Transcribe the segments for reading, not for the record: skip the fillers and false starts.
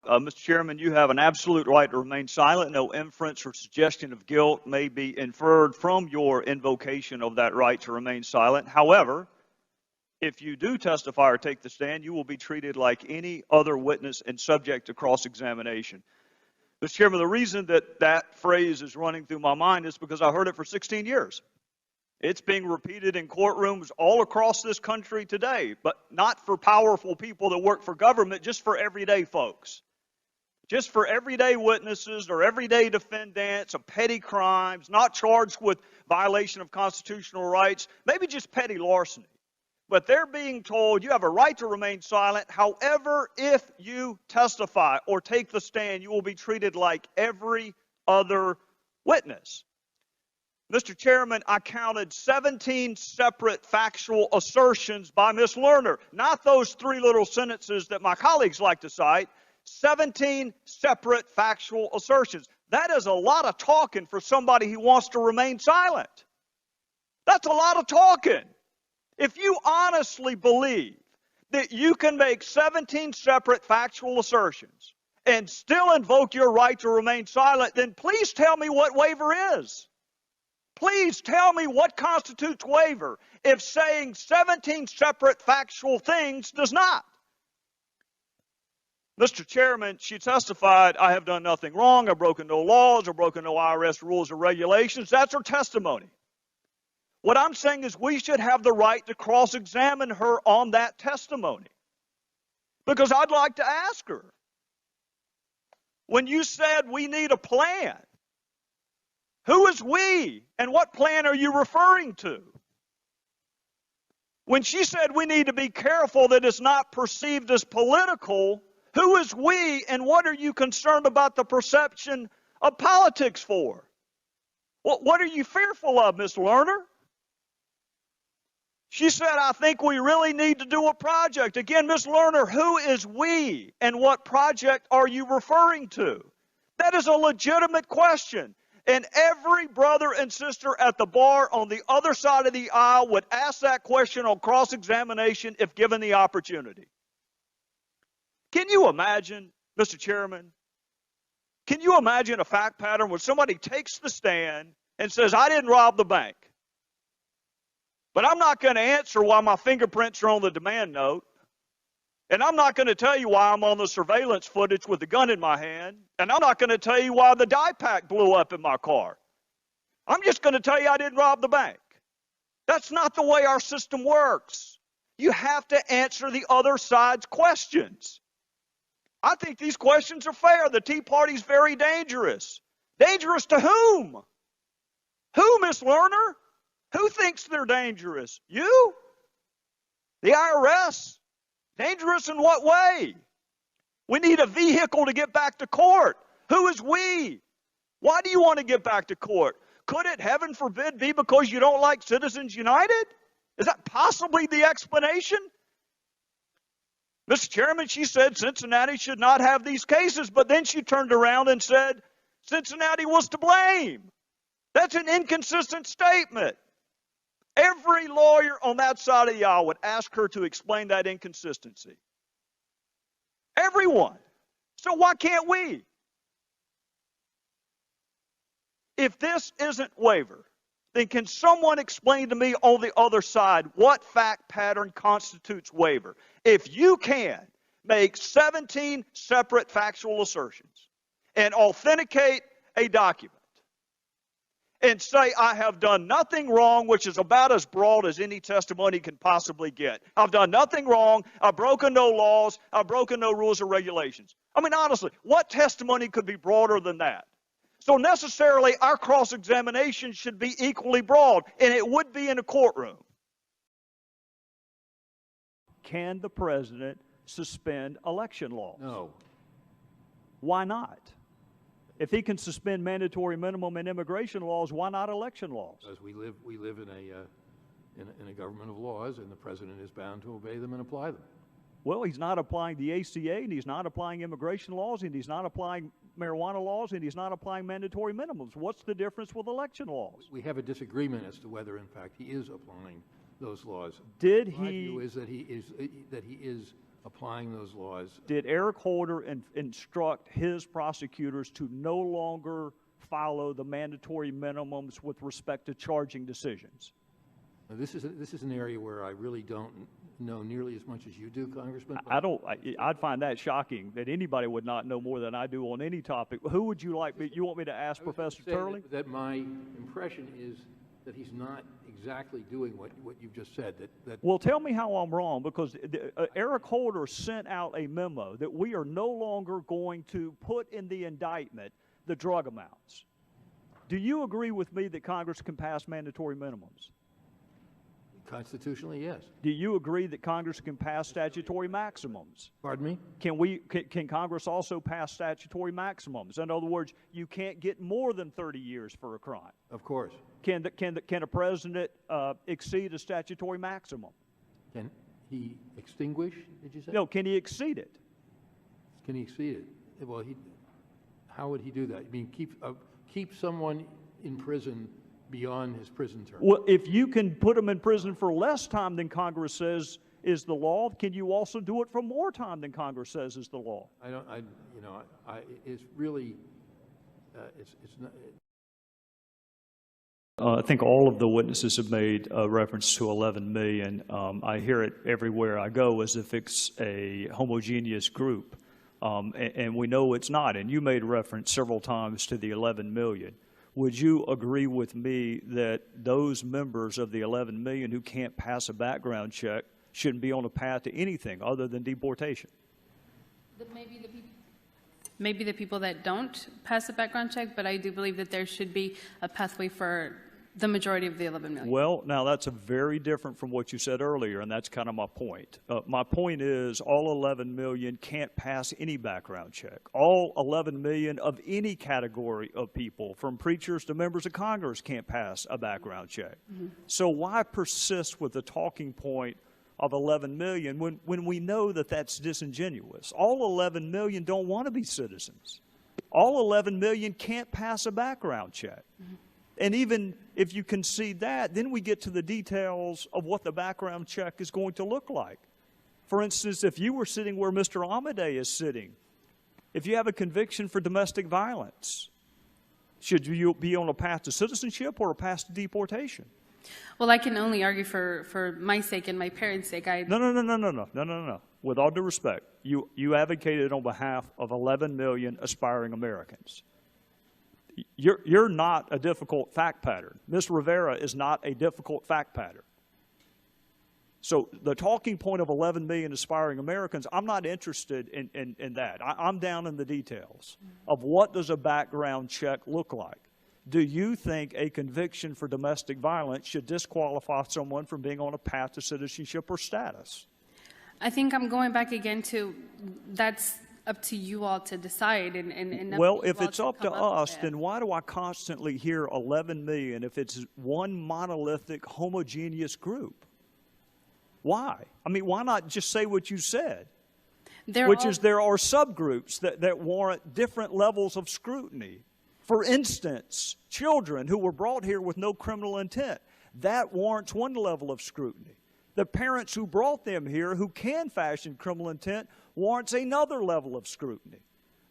Mr. Chairman, you have an absolute right to remain silent. No inference or suggestion of guilt may be inferred from your invocation of that right to remain silent. However, if you do testify or take the stand, you will be treated like any other witness and subject to cross-examination. Mr. Chairman, the reason that phrase is running through my mind is because I heard it for 16 years. It's being repeated in courtrooms all across this country today, but not for powerful people that work for government, just for everyday folks. Just for everyday witnesses or everyday defendants of petty crimes, not charged with violation of constitutional rights, maybe just petty larceny. But they're being told you have a right to remain silent. However, if you testify or take the stand, you will be treated like every other witness. Mr. Chairman, I counted 17 separate factual assertions by Ms. Lerner, not those three little sentences that my colleagues like to cite. 17 separate factual assertions. That is a lot of talking for somebody who wants to remain silent. That's a lot of talking. If you honestly believe that you can make 17 separate factual assertions and still invoke your right to remain silent, then please tell me what waiver is. Please tell me what constitutes waiver if saying 17 separate factual things does not. Mr. Chairman, she testified, I have done nothing wrong, I've broken no laws, I've broken no IRS rules or regulations. That's her testimony. What I'm saying is we should have the right to cross-examine her on that testimony. Because I'd like to ask her, when you said we need a plan, who is we and what plan are you referring to? When she said we need to be careful that it's not perceived as political, who is we and what are you concerned about the perception of politics for? What are you fearful of, Ms. Lerner? She said, I think we really need to do a project. Again, Ms. Lerner, who is we and what project are you referring to? That is a legitimate question. And every brother and sister at the bar on the other side of the aisle would ask that question on cross-examination if given the opportunity. Can you imagine, Mr. Chairman, can you imagine a fact pattern where somebody takes the stand and says, I didn't rob the bank, but I'm not going to answer why my fingerprints are on the demand note, and I'm not going to tell you why I'm on the surveillance footage with the gun in my hand, and I'm not going to tell you why the dye pack blew up in my car. I'm just going to tell you I didn't rob the bank. That's not the way our system works. You have to answer the other side's questions. I think these questions are fair. The Tea Party's very dangerous. Dangerous to whom? Who, Miss Lerner? Who thinks they're dangerous? You? The IRS? Dangerous in what way? We need a vehicle to get back to court. Who is we? Why do you want to get back to court? Could it, heaven forbid, be because you don't like Citizens United? Is that possibly the explanation? Mr. Chairman, she said Cincinnati should not have these cases, but then she turned around and said Cincinnati was to blame. That's an inconsistent statement. Every lawyer on that side of the aisle would ask her to explain that inconsistency. Everyone. So why can't we? If this isn't waiver, then can someone explain to me on the other side what fact pattern constitutes waiver? If you can make 17 separate factual assertions and authenticate a document and say, I have done nothing wrong, which is about as broad as any testimony can possibly get. I've done nothing wrong. I've broken no laws. I've broken no rules or regulations. I mean, honestly, what testimony could be broader than that? So necessarily, our cross-examination should be equally broad, and it would be in a courtroom. Can the president suspend election laws? No. Why not? If he can suspend mandatory minimum and immigration laws, why not election laws? Because we live in a government of laws, and the president is bound to obey them and apply them. Well, he's not applying the ACA, and he's not applying immigration laws, and he's not applying marijuana laws, and he's not applying mandatory minimums. What's the difference with election laws? We have a disagreement as to whether, in fact, he is applying those laws. Did My he? view is that he is applying those laws. Did Eric Holder instruct his prosecutors to no longer follow the mandatory minimums with respect to charging decisions? Now, this is an area where I really don't know nearly as much as you do, Congressman. I'd find that shocking that anybody would not know more than I do on any topic. Who would you like me? You want me to ask Professor Turley? That my impression is that he's not exactly doing what you've just said. Well, tell me how I'm wrong, because Eric Holder sent out a memo that we are no longer going to put in the indictment the drug amounts. Do you agree with me that Congress can pass mandatory minimums? Constitutionally, yes. Do you agree that Congress can pass statutory maximums? Pardon me? Can Congress also pass statutory maximums? In other words, you can't get more than 30 years for a crime. Of course. Can a president exceed a statutory maximum? Can he extinguish, did you say? No, can he exceed it? Can he exceed it? Well, how would he do that? I mean, keep someone in prison beyond his prison term. Well, if you can put them in prison for less time than Congress says is the law, can you also do it for more time than Congress says is the law? It's really, it's not. I think all of the witnesses have made reference to 11 million. I hear it everywhere I go as if it's a homogeneous group, and we know it's not. And you made reference several times to the 11 million. Would you agree with me that those members of the 11 million who can't pass a background check shouldn't be on a path to anything other than deportation? Maybe the people that don't pass a background check, but I do believe that there should be a pathway for the majority of the 11 million. Well, now that's very different from what you said earlier, and that's kind of my point. My point is all 11 million can't pass any background check. All 11 million of any category of people, from preachers to members of Congress, can't pass a background check. Mm-hmm. So why persist with the talking point of 11 million when we know that that's disingenuous? All 11 million don't want to be citizens. All 11 million can't pass a background check. Mm-hmm. And even if you concede that, then we get to the details of what the background check is going to look like. For instance, if you were sitting where Mr. Amadei is sitting, if you have a conviction for domestic violence, should you be on a path to citizenship or a path to deportation? Well, I can only argue for my sake and my parents' sake. No. With all due respect, you advocated on behalf of 11 million aspiring Americans. You're not a difficult fact pattern. Ms. Rivera is not a difficult fact pattern. So the talking point of 11 million aspiring Americans, I'm not interested in that. I'm down in the details of what does a background check look like. Do you think a conviction for domestic violence should disqualify someone from being on a path to citizenship or status? I think I'm going back again to that's up to you all to decide. Well, if it's up to us, then why do I constantly hear 11 million if it's one monolithic, homogeneous group? Why? I mean, why not just say what you said, which is there are subgroups that warrant different levels of scrutiny. For instance, children who were brought here with no criminal intent, that warrants one level of scrutiny. The parents who brought them here who can fashion criminal intent warrants another level of scrutiny.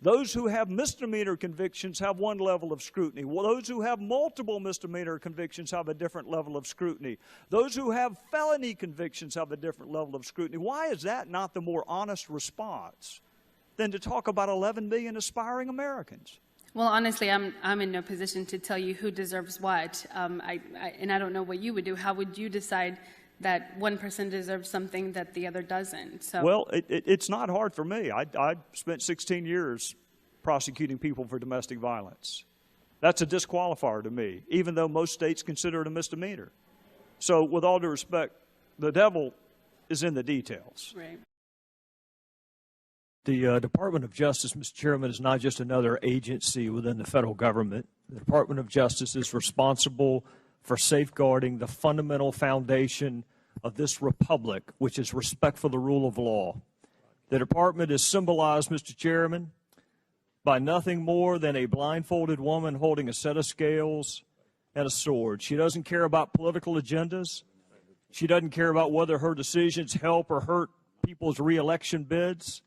Those who have misdemeanor convictions have one level of scrutiny. Well, those who have multiple misdemeanor convictions have a different level of scrutiny. Those who have felony convictions have a different level of scrutiny. Why is that not the more honest response than to talk about 11 million aspiring Americans? Well, honestly, I'm in no position to tell you who deserves what, and I don't know what you would do. How would you decide that one person deserves something that the other doesn't? So, well, it's not hard for me. I spent 16 years prosecuting people for domestic violence. That's a disqualifier to me, even though most states consider it a misdemeanor. So with all due respect, the devil is in the details. Right. The Department of Justice, Mr. Chairman, is not just another agency within the federal government. The Department of Justice is responsible for safeguarding the fundamental foundation of this republic, which is respect for the rule of law. The department is symbolized, Mr. Chairman, by nothing more than a blindfolded woman holding a set of scales and a sword. She doesn't care about political agendas. She doesn't care about whether her decisions help or hurt people's reelection bids.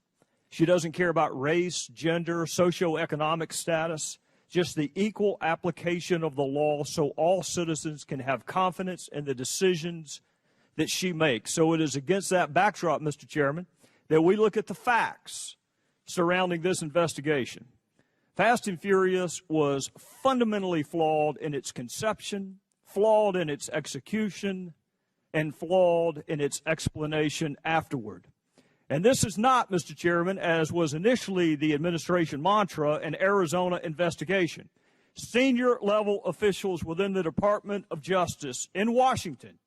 She doesn't care about race, gender, socioeconomic status, just the equal application of the law so all citizens can have confidence in the decisions that she makes. So it is against that backdrop, Mr. Chairman, that we look at the facts surrounding this investigation. Fast and Furious was fundamentally flawed in its conception, flawed in its execution, and flawed in its explanation afterward. And this is not, Mr. Chairman, as was initially the administration mantra, an Arizona investigation. Senior level officials within the Department of Justice in Washington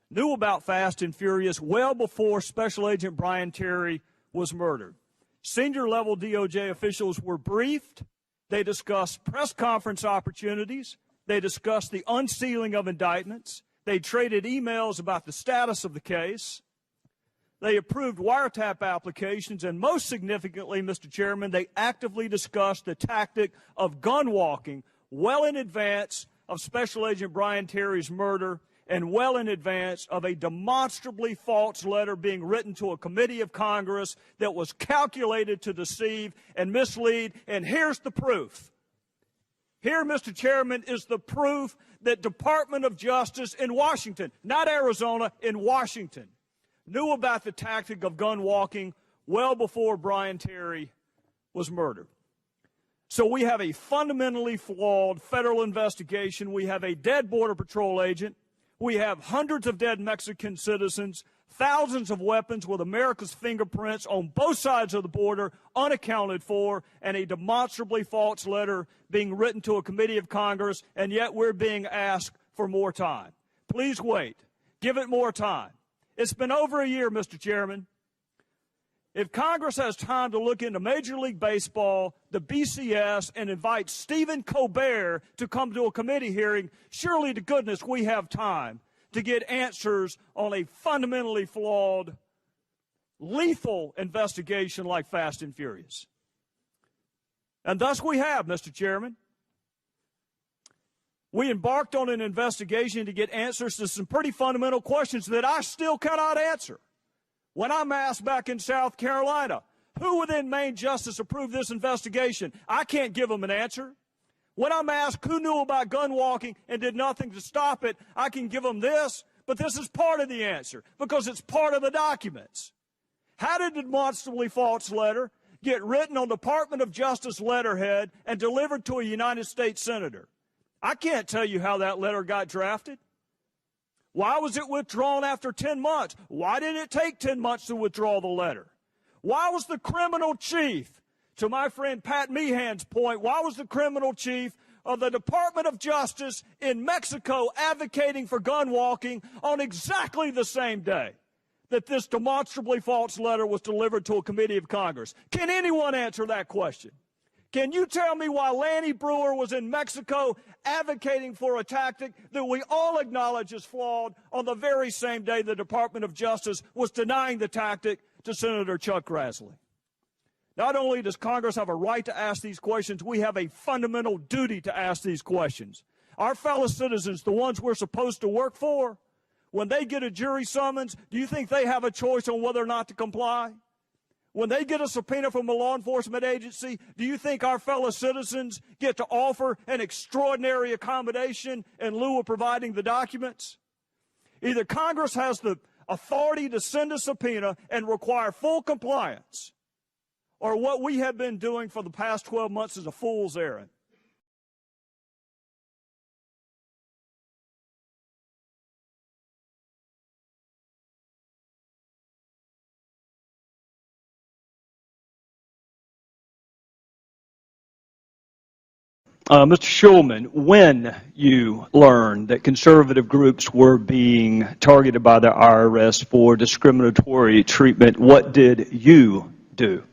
knew about Fast and Furious well before Special Agent Brian Terry was murdered. Senior level DOJ officials were briefed. They discussed press conference opportunities. They discussed the unsealing of indictments. They traded emails about the status of the case. They approved wiretap applications, and most significantly, Mr. Chairman, they actively discussed the tactic of gun walking well in advance of Special Agent Brian Terry's murder and well in advance of a demonstrably false letter being written to a committee of Congress that was calculated to deceive and mislead. And here's the proof. Here, Mr. Chairman, is the proof that Department of Justice in Washington, not Arizona, in Washington, knew about the tactic of gun walking well before Brian Terry was murdered. So we have a fundamentally flawed federal investigation. We have a dead Border Patrol agent. We have hundreds of dead Mexican citizens, thousands of weapons with America's fingerprints on both sides of the border unaccounted for, and a demonstrably false letter being written to a committee of Congress, and yet we're being asked for more time. Please wait. Give it more time. It's been over a year, Mr. Chairman. If Congress has time to look into Major League Baseball, the BCS, and invite Stephen Colbert to come to a committee hearing, surely to goodness we have time to get answers on a fundamentally flawed, lethal investigation like Fast and Furious. And thus we have, Mr. Chairman. We embarked on an investigation to get answers to some pretty fundamental questions that I still cannot answer. When I'm asked back in South Carolina, who within Maine Justice approved this investigation, I can't give them an answer. When I'm asked who knew about gun walking and did nothing to stop it, I can give them this, but this is part of the answer because it's part of the documents. How did the demonstrably false letter get written on Department of Justice letterhead and delivered to a United States senator? I can't tell you how that letter got drafted. Why was it withdrawn after 10 months? Why did it take 10 months to withdraw the letter? Why was the criminal chief, to my friend Pat Meehan's point, why was the criminal chief of the Department of Justice in Mexico advocating for gun walking on exactly the same day that this demonstrably false letter was delivered to a committee of Congress? Can anyone answer that question? Can you tell me why Lanny Brewer was in Mexico advocating for a tactic that we all acknowledge is flawed on the very same day the Department of Justice was denying the tactic to Senator Chuck Grassley? Not only does Congress have a right to ask these questions, we have a fundamental duty to ask these questions. Our fellow citizens, the ones we're supposed to work for, when they get a jury summons, do you think they have a choice on whether or not to comply? When they get a subpoena from a law enforcement agency, do you think our fellow citizens get to offer an extraordinary accommodation in lieu of providing the documents? Either Congress has the authority to send a subpoena and require full compliance, or what we have been doing for the past 12 months is a fool's errand. Mr. Schulman, when you learned that conservative groups were being targeted by the IRS for discriminatory treatment, what did you do?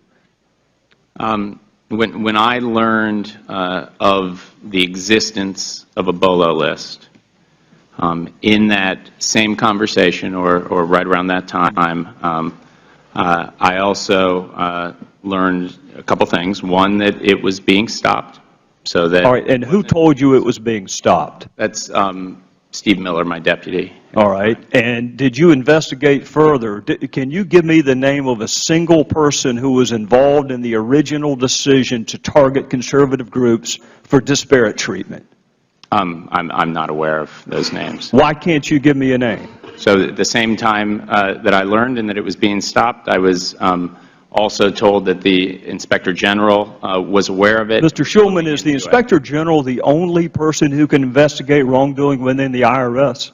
When I learned of the existence of a BOLO list, in that same conversation or right around that time, I also learned a couple things. One, that it was being stopped. So that. All right, and who told you it was being stopped? That's Steve Miller, my deputy. All right. And did you investigate further? Can you give me the name of a single person who was involved in the original decision to target conservative groups for disparate treatment? I'm not aware of those names. Why can't you give me a name? So at the same time that I learned and that it was being stopped, I was also told that the Inspector General was aware of it. Mr. Schulman, is the Inspector General the only person who can investigate wrongdoing within the IRS?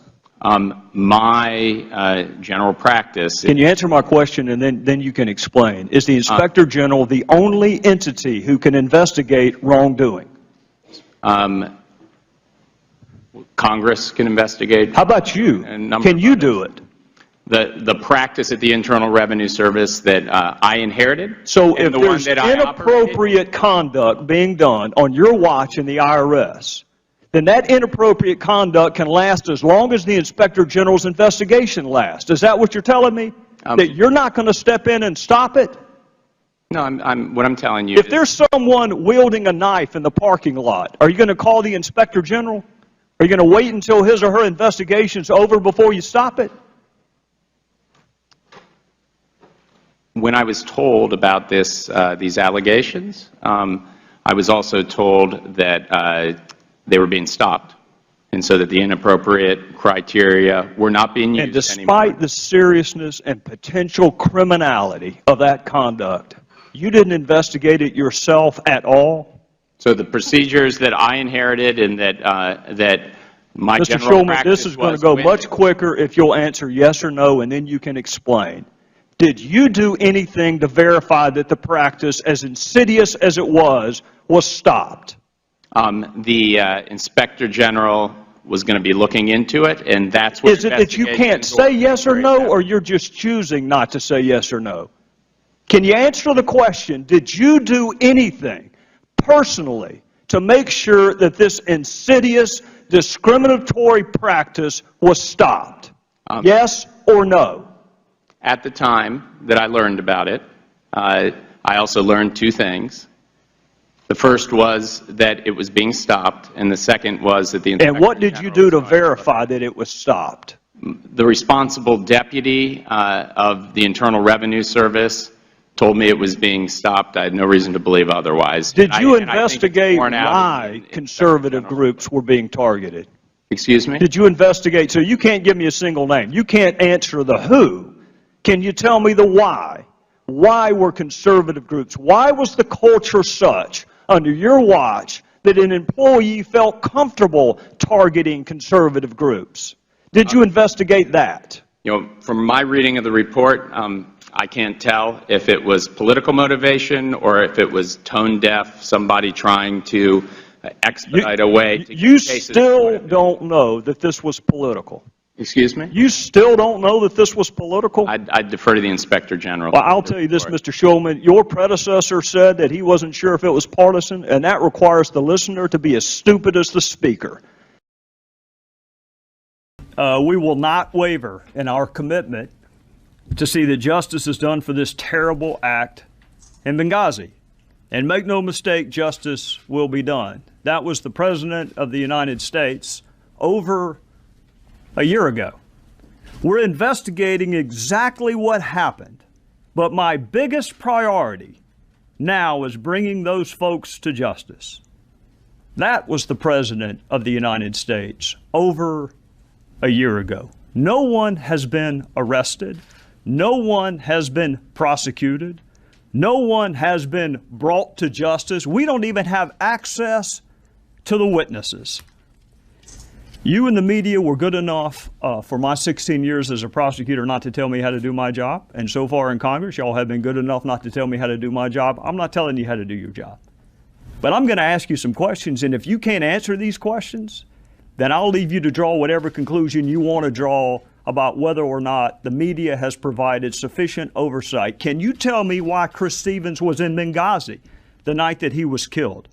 My general practice... Can you answer my question and then you can explain? Is the Inspector General the only entity who can investigate wrongdoing? Congress can investigate. How about you? Can you do it? The practice at the Internal Revenue Service that I inherited. So if there's inappropriate conduct being done on your watch in the IRS, then that inappropriate conduct can last as long as the Inspector General's investigation lasts. Is that what you're telling me? That you're not going to step in and stop it? No, what I'm telling you If there's someone wielding a knife in the parking lot, are you going to call the Inspector General? Are you going to wait until his or her investigation's over before you stop it? When I was told about these allegations, I was also told that they were being stopped, and so that the inappropriate criteria were not being used anymore. And despite the seriousness and potential criminality of that conduct, you didn't investigate it yourself at all? So the procedures that I inherited and that my Mr. general Schulman, practice this is going to go much quicker if you'll answer yes or no, and then you can explain. Did you do anything to verify that the practice, as insidious as it was stopped? The Inspector General was going to be looking into it, and that's what... Is it that you can't say yes or no, or you're just choosing not to say yes or no? Can you answer the question, did you do anything personally to make sure that this insidious, discriminatory practice was stopped? Yes or no? At the time that I learned about it, I also learned two things. The first was that it was being stopped, and the second was that the Inspector And what did you do to verify that it was stopped? The responsible deputy of the Internal Revenue Service told me it was being stopped. I had no reason to believe otherwise. Did you investigate why conservative groups were being targeted? Excuse me? Did you investigate? So you can't give me a single name. You can't answer the who. Can you tell me the why? Why were conservative groups? Why was the culture such under your watch that an employee felt comfortable targeting conservative groups? Did you investigate that? You know, from my reading of the report, I can't tell if it was political motivation or if it was tone deaf, somebody trying to expedite a way to You still don't know that this was political. Excuse me? You still don't know that this was political? I'd defer to the Inspector General. Well, I'll tell you this, Mr. Schulman. Your predecessor said that he wasn't sure if it was partisan, and that requires the listener to be as stupid as the speaker. We will not waver in our commitment to see that justice is done for this terrible act in Benghazi. And make no mistake, justice will be done. That was the President of the United States over a year ago. We're investigating exactly what happened, but my biggest priority now is bringing those folks to justice. That was the President of the United States over a year ago. No one has been arrested. No one has been prosecuted. No one has been brought to justice. We don't even have access to the witnesses. You and the media were good enough for my 16 years as a prosecutor not to tell me how to do my job. And so far in Congress, y'all have been good enough not to tell me how to do my job. I'm not telling you how to do your job. But I'm going to ask you some questions, and if you can't answer these questions, then I'll leave you to draw whatever conclusion you want to draw about whether or not the media has provided sufficient oversight. Can you tell me why Chris Stevens was in Benghazi the night that he was killed?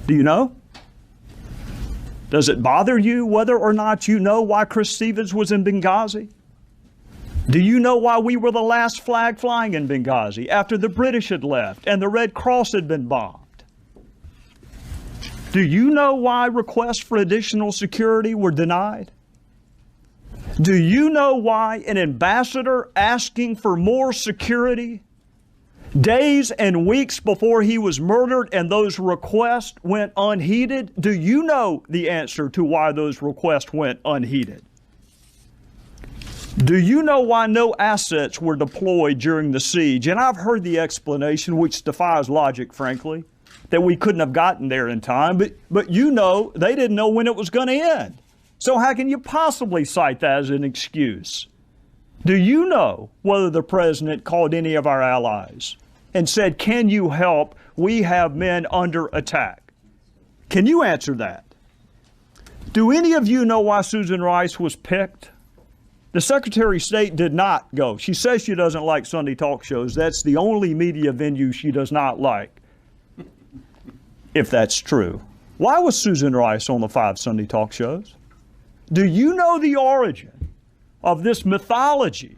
Do you know? Does it bother you whether or not you know why Chris Stevens was in Benghazi? Do you know why we were the last flag flying in Benghazi after the British had left and the Red Cross had been bombed? Do you know why requests for additional security were denied? Do you know why an ambassador asking for more security days and weeks before he was murdered and those requests went unheeded? Do you know the answer to why those requests went unheeded? Do you know why no assets were deployed during the siege? And I've heard the explanation, which defies logic, frankly, that we couldn't have gotten there in time, but you know they didn't know when it was going to end. So how can you possibly cite that as an excuse? Do you know whether the president called any of our allies and said, can you help? We have men under attack. Can you answer that? Do any of you know why Susan Rice was picked? The Secretary of State did not go. She says she doesn't like Sunday talk shows. That's the only media venue she does not like, if that's true. Why was Susan Rice on the 5 Sunday talk shows? Do you know the origin of this mythology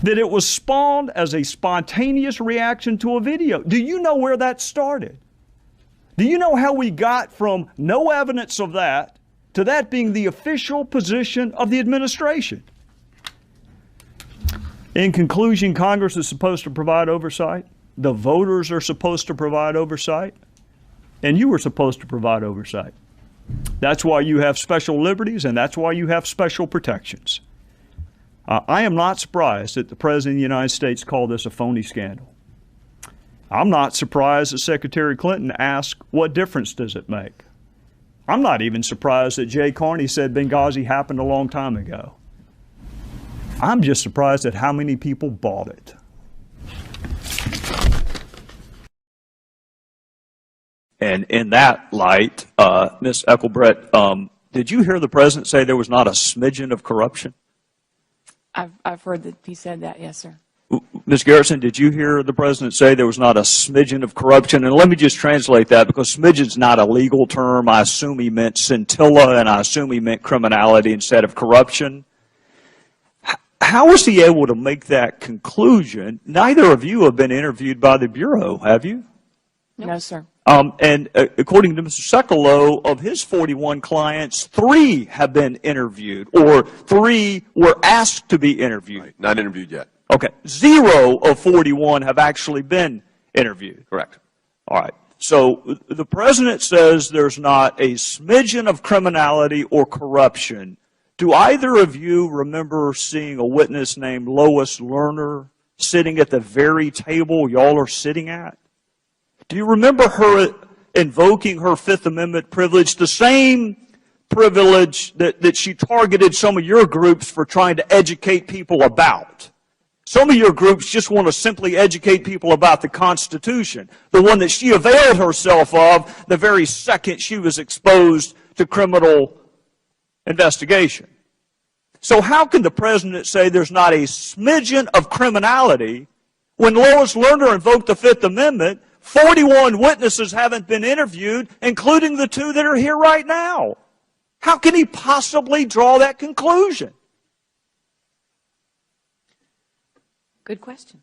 that it was spawned as a spontaneous reaction to a video? Do you know where that started? Do you know how we got from no evidence of that to that being the official position of the administration? In conclusion, Congress is supposed to provide oversight. The voters are supposed to provide oversight. And you were supposed to provide oversight. That's why you have special liberties, and that's why you have special protections. I am not surprised that the President of the United States called this a phony scandal. I'm not surprised that Secretary Clinton asked, what difference does it make? I'm not even surprised that Jay Carney said Benghazi happened a long time ago. I'm just surprised at how many people bought it. And in that light, Ms. Eckelbrett, did you hear the president say there was not a smidgen of corruption? I've heard that he said that, yes, sir. Ms. Garrison, did you hear the president say there was not a smidgen of corruption? And let me just translate that, because smidgen's not a legal term. I assume he meant scintilla, and I assume he meant criminality instead of corruption. How was he able to make that conclusion? Neither of you have been interviewed by the Bureau, have you? No, sir. And according to Mr. Sekulow, of his 41 clients, 3 have been interviewed, or 3 were asked to be interviewed. Right. Not interviewed yet. Okay. 0 of 41 have actually been interviewed. Correct. All right. So the president says there's not a smidgen of criminality or corruption. Do either of you remember seeing a witness named Lois Lerner sitting at the very table y'all are sitting at? Do you remember her invoking her Fifth Amendment privilege, the same privilege that she targeted some of your groups for trying to educate people about? Some of your groups just want to simply educate people about the Constitution, the one that she availed herself of the very second she was exposed to criminal investigation. So how can the president say there's not a smidgen of criminality when Lois Lerner invoked the Fifth Amendment? 41 witnesses haven't been interviewed, including the 2 that are here right now. How can he possibly draw that conclusion? Good question.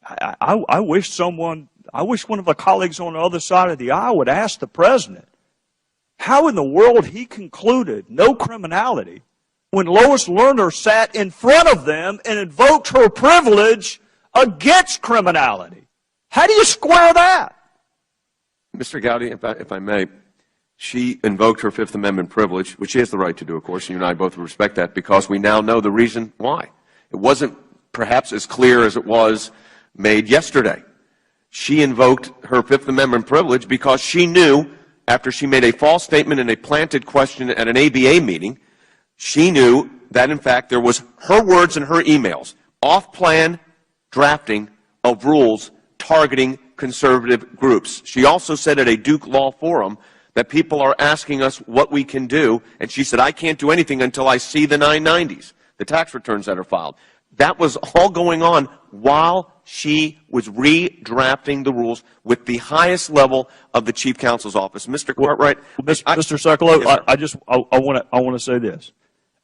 I wish one of the colleagues on the other side of the aisle would ask the president how in the world he concluded no criminality when Lois Lerner sat in front of them and invoked her privilege against criminality. How do you square that? Mr. Gowdy, if I may, she invoked her Fifth Amendment privilege, which she has the right to do, of course, and you and I both respect that, because we now know the reason why. It wasn't perhaps as clear as it was made yesterday. She invoked her Fifth Amendment privilege because she knew, after she made a false statement in a planted question at an ABA meeting, she knew that, in fact, there was her words and her emails, off-plan drafting of rules targeting conservative groups. She also said at a Duke Law Forum that people are asking us what we can do, and she said, I can't do anything until I see the 990s, the tax returns that are filed. That was all going on while she was redrafting the rules with the highest level of the Chief Counsel's office. Mr. Cartwright. Mr. Sekulow, yes, I want to say this.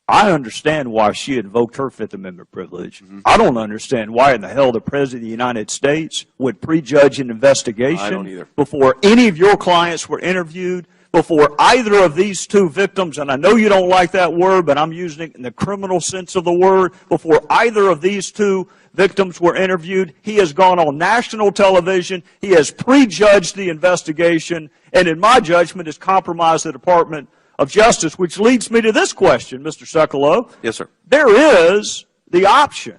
I understand why she invoked her Fifth Amendment privilege. I don't understand why in the hell the President of the United States would prejudge an investigation I don't either. before any of your clients were interviewed, before either of these two victims, and I know you don't like that word, but I'm using it in the criminal sense of the word, before either of these two victims were interviewed. He has gone on national television. He has prejudged the investigation, and in my judgment has compromised the Department of Justice, which leads me to this question, Mr. Sekulow. Yes, sir. There is the option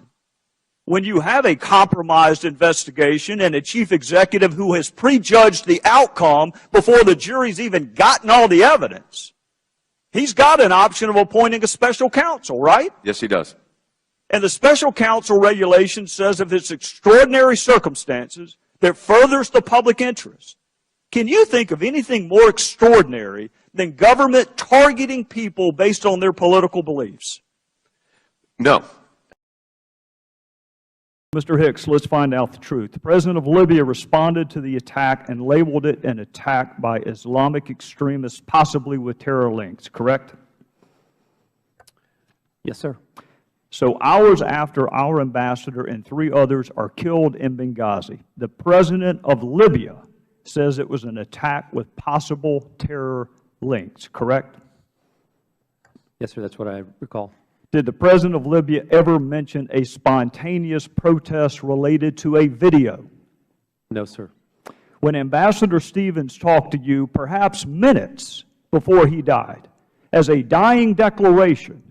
when you have a compromised investigation and a chief executive who has prejudged the outcome before the jury's even gotten all the evidence. He's got an option of appointing a special counsel, right? Yes, he does. And the special counsel regulation says if it's extraordinary circumstances that furthers the public interest. Can you think of anything more extraordinary than government targeting people based on their political beliefs? No. Mr. Hicks, let's find out the truth. The president of Libya responded to the attack and labeled it an attack by Islamic extremists, possibly with terror links, correct? Yes, sir. So hours after our ambassador and 3 others are killed in Benghazi, the president of Libya says it was an attack with possible terror links, correct? Yes, sir, that's what I recall. Did the president of Libya ever mention a spontaneous protest related to a video? No, sir. When Ambassador Stevens talked to you, perhaps minutes before he died, as a dying declaration,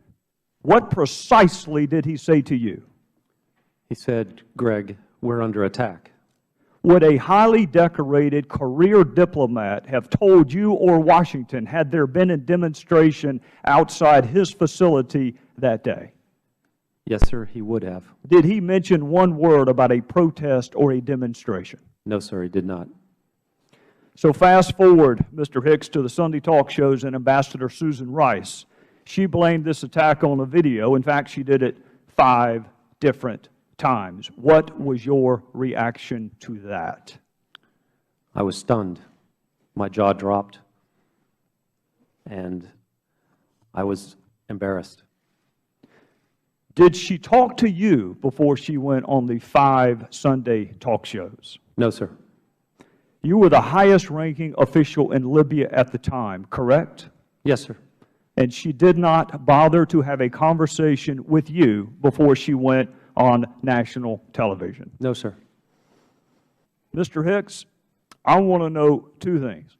what precisely did he say to you? He said, Greg, we're under attack. Would a highly decorated career diplomat have told you or Washington had there been a demonstration outside his facility that day? Yes, sir, he would have. Did he mention one word about a protest or a demonstration? No, sir, he did not. So fast forward, Mr. Hicks, to the Sunday talk shows and Ambassador Susan Rice. She blamed this attack on a video. In fact, she did it 5 different times. What was your reaction to that? I was stunned. My jaw dropped, and I was embarrassed. Did she talk to you before she went on the 5 Sunday talk shows? No, sir. You were the highest-ranking official in Libya at the time, correct? Yes, sir. And she did not bother to have a conversation with you before she went on national television? No, sir. Mr. Hicks, I want to know 2 things.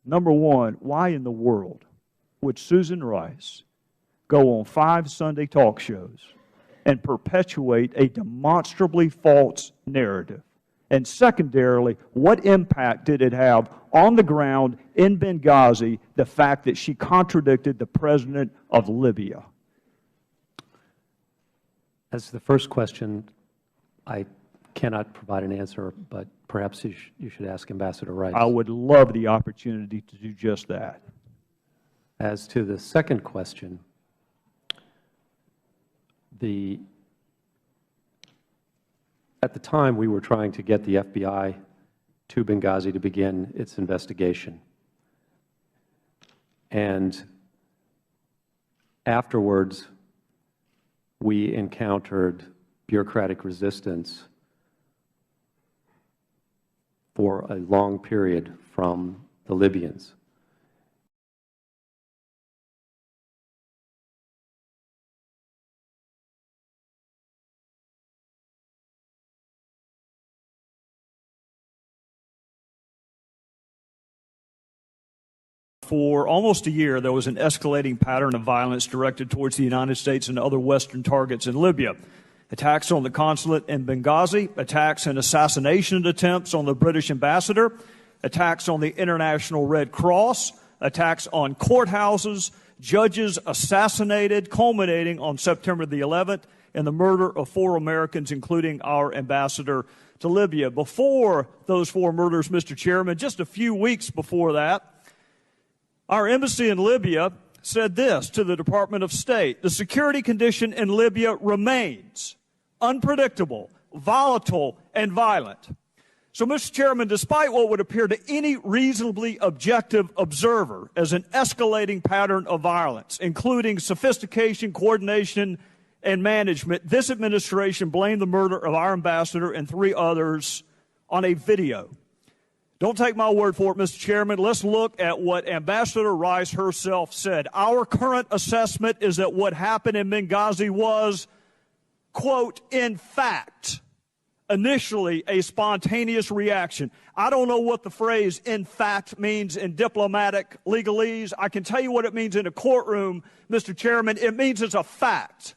Number one, why in the world would Susan Rice go on 5 Sunday talk shows and perpetuate a demonstrably false narrative? And secondarily, what impact did it have on the ground in Benghazi, the fact that she contradicted the president of Libya? As to the first question, I cannot provide an answer, but perhaps you should ask Ambassador Rice. I would love the opportunity to do just that. As to the second question, at the time we were trying to get the FBI to Benghazi to begin its investigation. And afterwards, we encountered bureaucratic resistance for a long period from the Libyans. For almost a year, there was an escalating pattern of violence directed towards the United States and other Western targets in Libya. Attacks on the consulate in Benghazi, attacks and assassination attempts on the British ambassador, attacks on the International Red Cross, attacks on courthouses, judges assassinated, culminating on September the 11th in the murder of 4 Americans, including our ambassador to Libya. Before those 4 murders, Mr. Chairman, just a few weeks before that, our embassy in Libya said this to the Department of State: the security condition in Libya remains unpredictable, volatile, and violent. So, Mr. Chairman, despite what would appear to any reasonably objective observer as an escalating pattern of violence, including sophistication, coordination, and management, this administration blamed the murder of our ambassador and 3 others on a video. Don't take my word for it, Mr. Chairman. Let's look at what Ambassador Rice herself said. Our current assessment is that what happened in Benghazi was, quote, in fact, initially a spontaneous reaction. I don't know what the phrase in fact means in diplomatic legalese. I can tell you what it means in a courtroom, Mr. Chairman. It means it's a fact.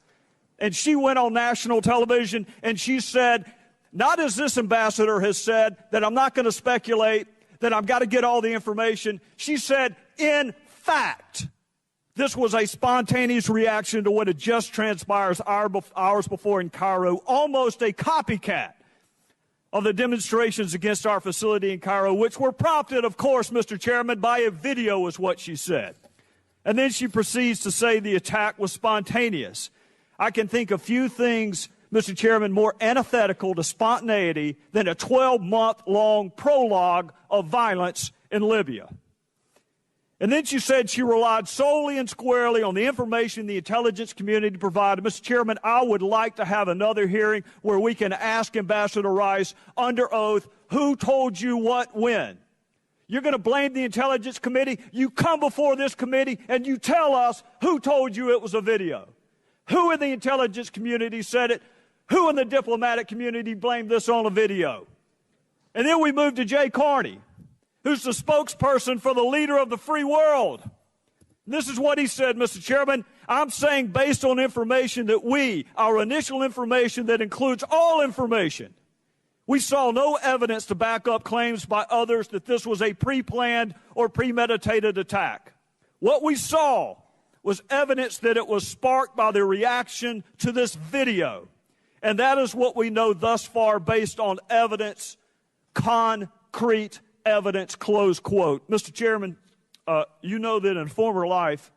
And she went on national television and she said, not as this ambassador has said, that I'm not going to speculate, that I've got to get all the information. She said, in fact, this was a spontaneous reaction to what had just transpired hours before in Cairo, almost a copycat of the demonstrations against our facility in Cairo, which were prompted, of course, Mr. Chairman, by a video, is what she said. And then she proceeds to say the attack was spontaneous. I can think of few things, Mr. Chairman, more antithetical to spontaneity than a 12-month-long prologue of violence in Libya. And then she said she relied solely and squarely on the information the intelligence community provided. Mr. Chairman, I would like to have another hearing where we can ask Ambassador Rice under oath, who told you what when? You're going to blame the intelligence committee? You come before this committee and you tell us who told you it was a video. Who in the intelligence community said it? Who in the diplomatic community blamed this on a video? And then we move to Jay Carney, who's the spokesperson for the leader of the free world. This is what he said, Mr. Chairman. I'm saying based on information that our initial information that includes all information, we saw no evidence to back up claims by others that this was a pre-planned or premeditated attack. What we saw was evidence that it was sparked by the reaction to this video. And that is what we know thus far based on evidence, concrete evidence, close quote. Mr. Chairman, you know that in a former life,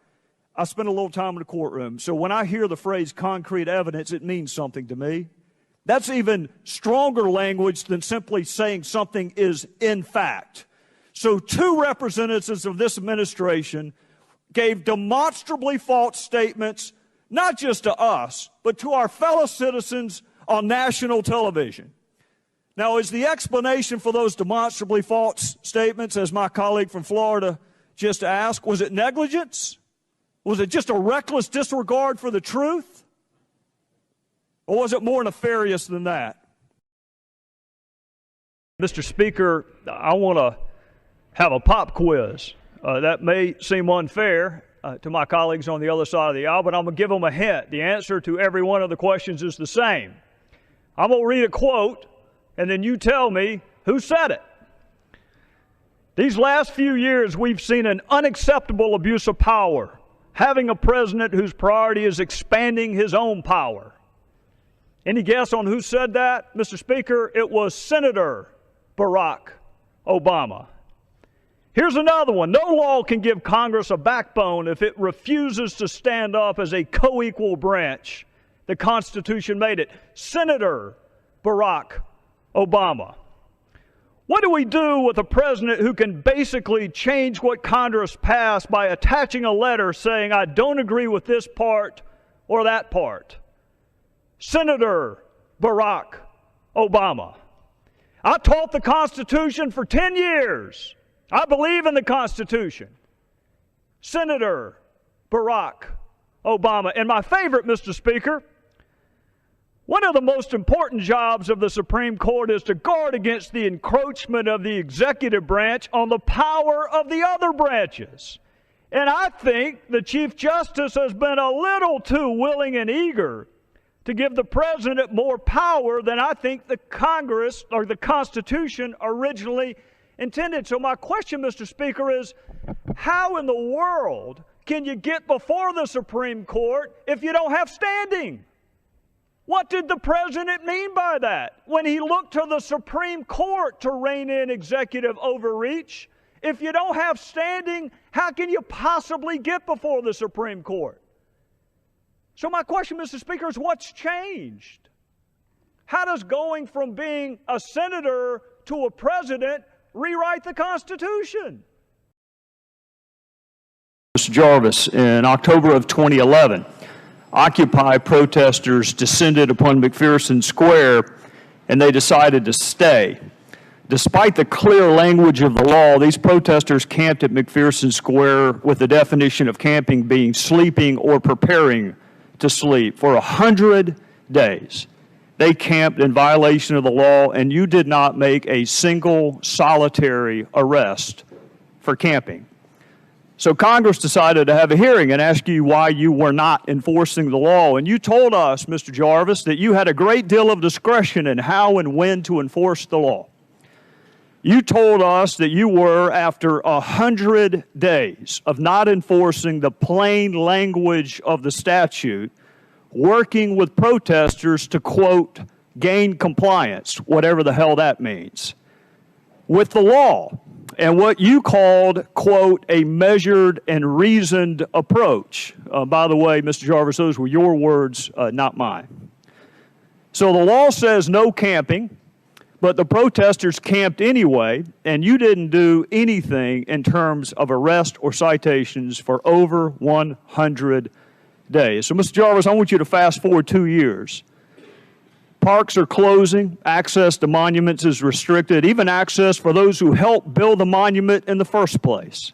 I spent a little time in the courtroom. So when I hear the phrase concrete evidence, it means something to me. That's even stronger language than simply saying something is in fact. So 2 representatives of this administration gave demonstrably false statements, not just to us, but to our fellow citizens on national television. Now, is the explanation for those demonstrably false statements, as my colleague from Florida just asked, was it negligence? Was it just a reckless disregard for the truth? Or was it more nefarious than that? Mr. Speaker, I want to have a pop quiz. That may seem unfair to my colleagues on the other side of the aisle, but I'm going to give them a hint. The answer to every one of the questions is the same. I'm going to read a quote, and then you tell me who said it. These last few years, we've seen an unacceptable abuse of power, having a president whose priority is expanding his own power. Any guess on who said that, Mr. Speaker? It was Senator Barack Obama. Here's another one. No law can give Congress a backbone if it refuses to stand up as a co-equal branch. The Constitution made it. Senator Barack Obama. What do we do with a president who can basically change what Congress passed by attaching a letter saying, I don't agree with this part or that part? Senator Barack Obama. I taught the Constitution for 10 years. I believe in the Constitution. Senator Barack Obama. And my favorite, Mr. Speaker, one of the most important jobs of the Supreme Court is to guard against the encroachment of the executive branch on the power of the other branches. And I think the Chief Justice has been a little too willing and eager to give the President more power than I think the Congress or the Constitution originally intended. So my question, Mr. Speaker, is how in the world can you get before the Supreme Court if you don't have standing? What did the President mean by that when he looked to the Supreme Court to rein in executive overreach? If you don't have standing, how can you possibly get before the Supreme Court? So my question, Mr. Speaker, is what's changed? How does going from being a senator to a president, rewrite the Constitution. Mr. Jarvis, in October of 2011, Occupy protesters descended upon McPherson Square and they decided to stay. Despite the clear language of the law, these protesters camped at McPherson Square with the definition of camping being sleeping or preparing to sleep for 100 days. They camped in violation of the law, and you did not make a single solitary arrest for camping. So Congress decided to have a hearing and ask you why you were not enforcing the law. And you told us, Mr. Jarvis, that you had a great deal of discretion in how and when to enforce the law. You told us that you were, after 100 days of not enforcing the plain language of the statute, working with protesters to, quote, gain compliance, whatever the hell that means, with the law, and what you called, quote, a measured and reasoned approach. By the way, Mr. Jarvis, those were your words, not mine. So the law says no camping, but the protesters camped anyway, and you didn't do anything in terms of arrest or citations for over 100 days. So, Mr. Jarvis, I want you to fast forward 2 years. Parks are closing, access to monuments is restricted, even access for those who helped build the monument in the first place.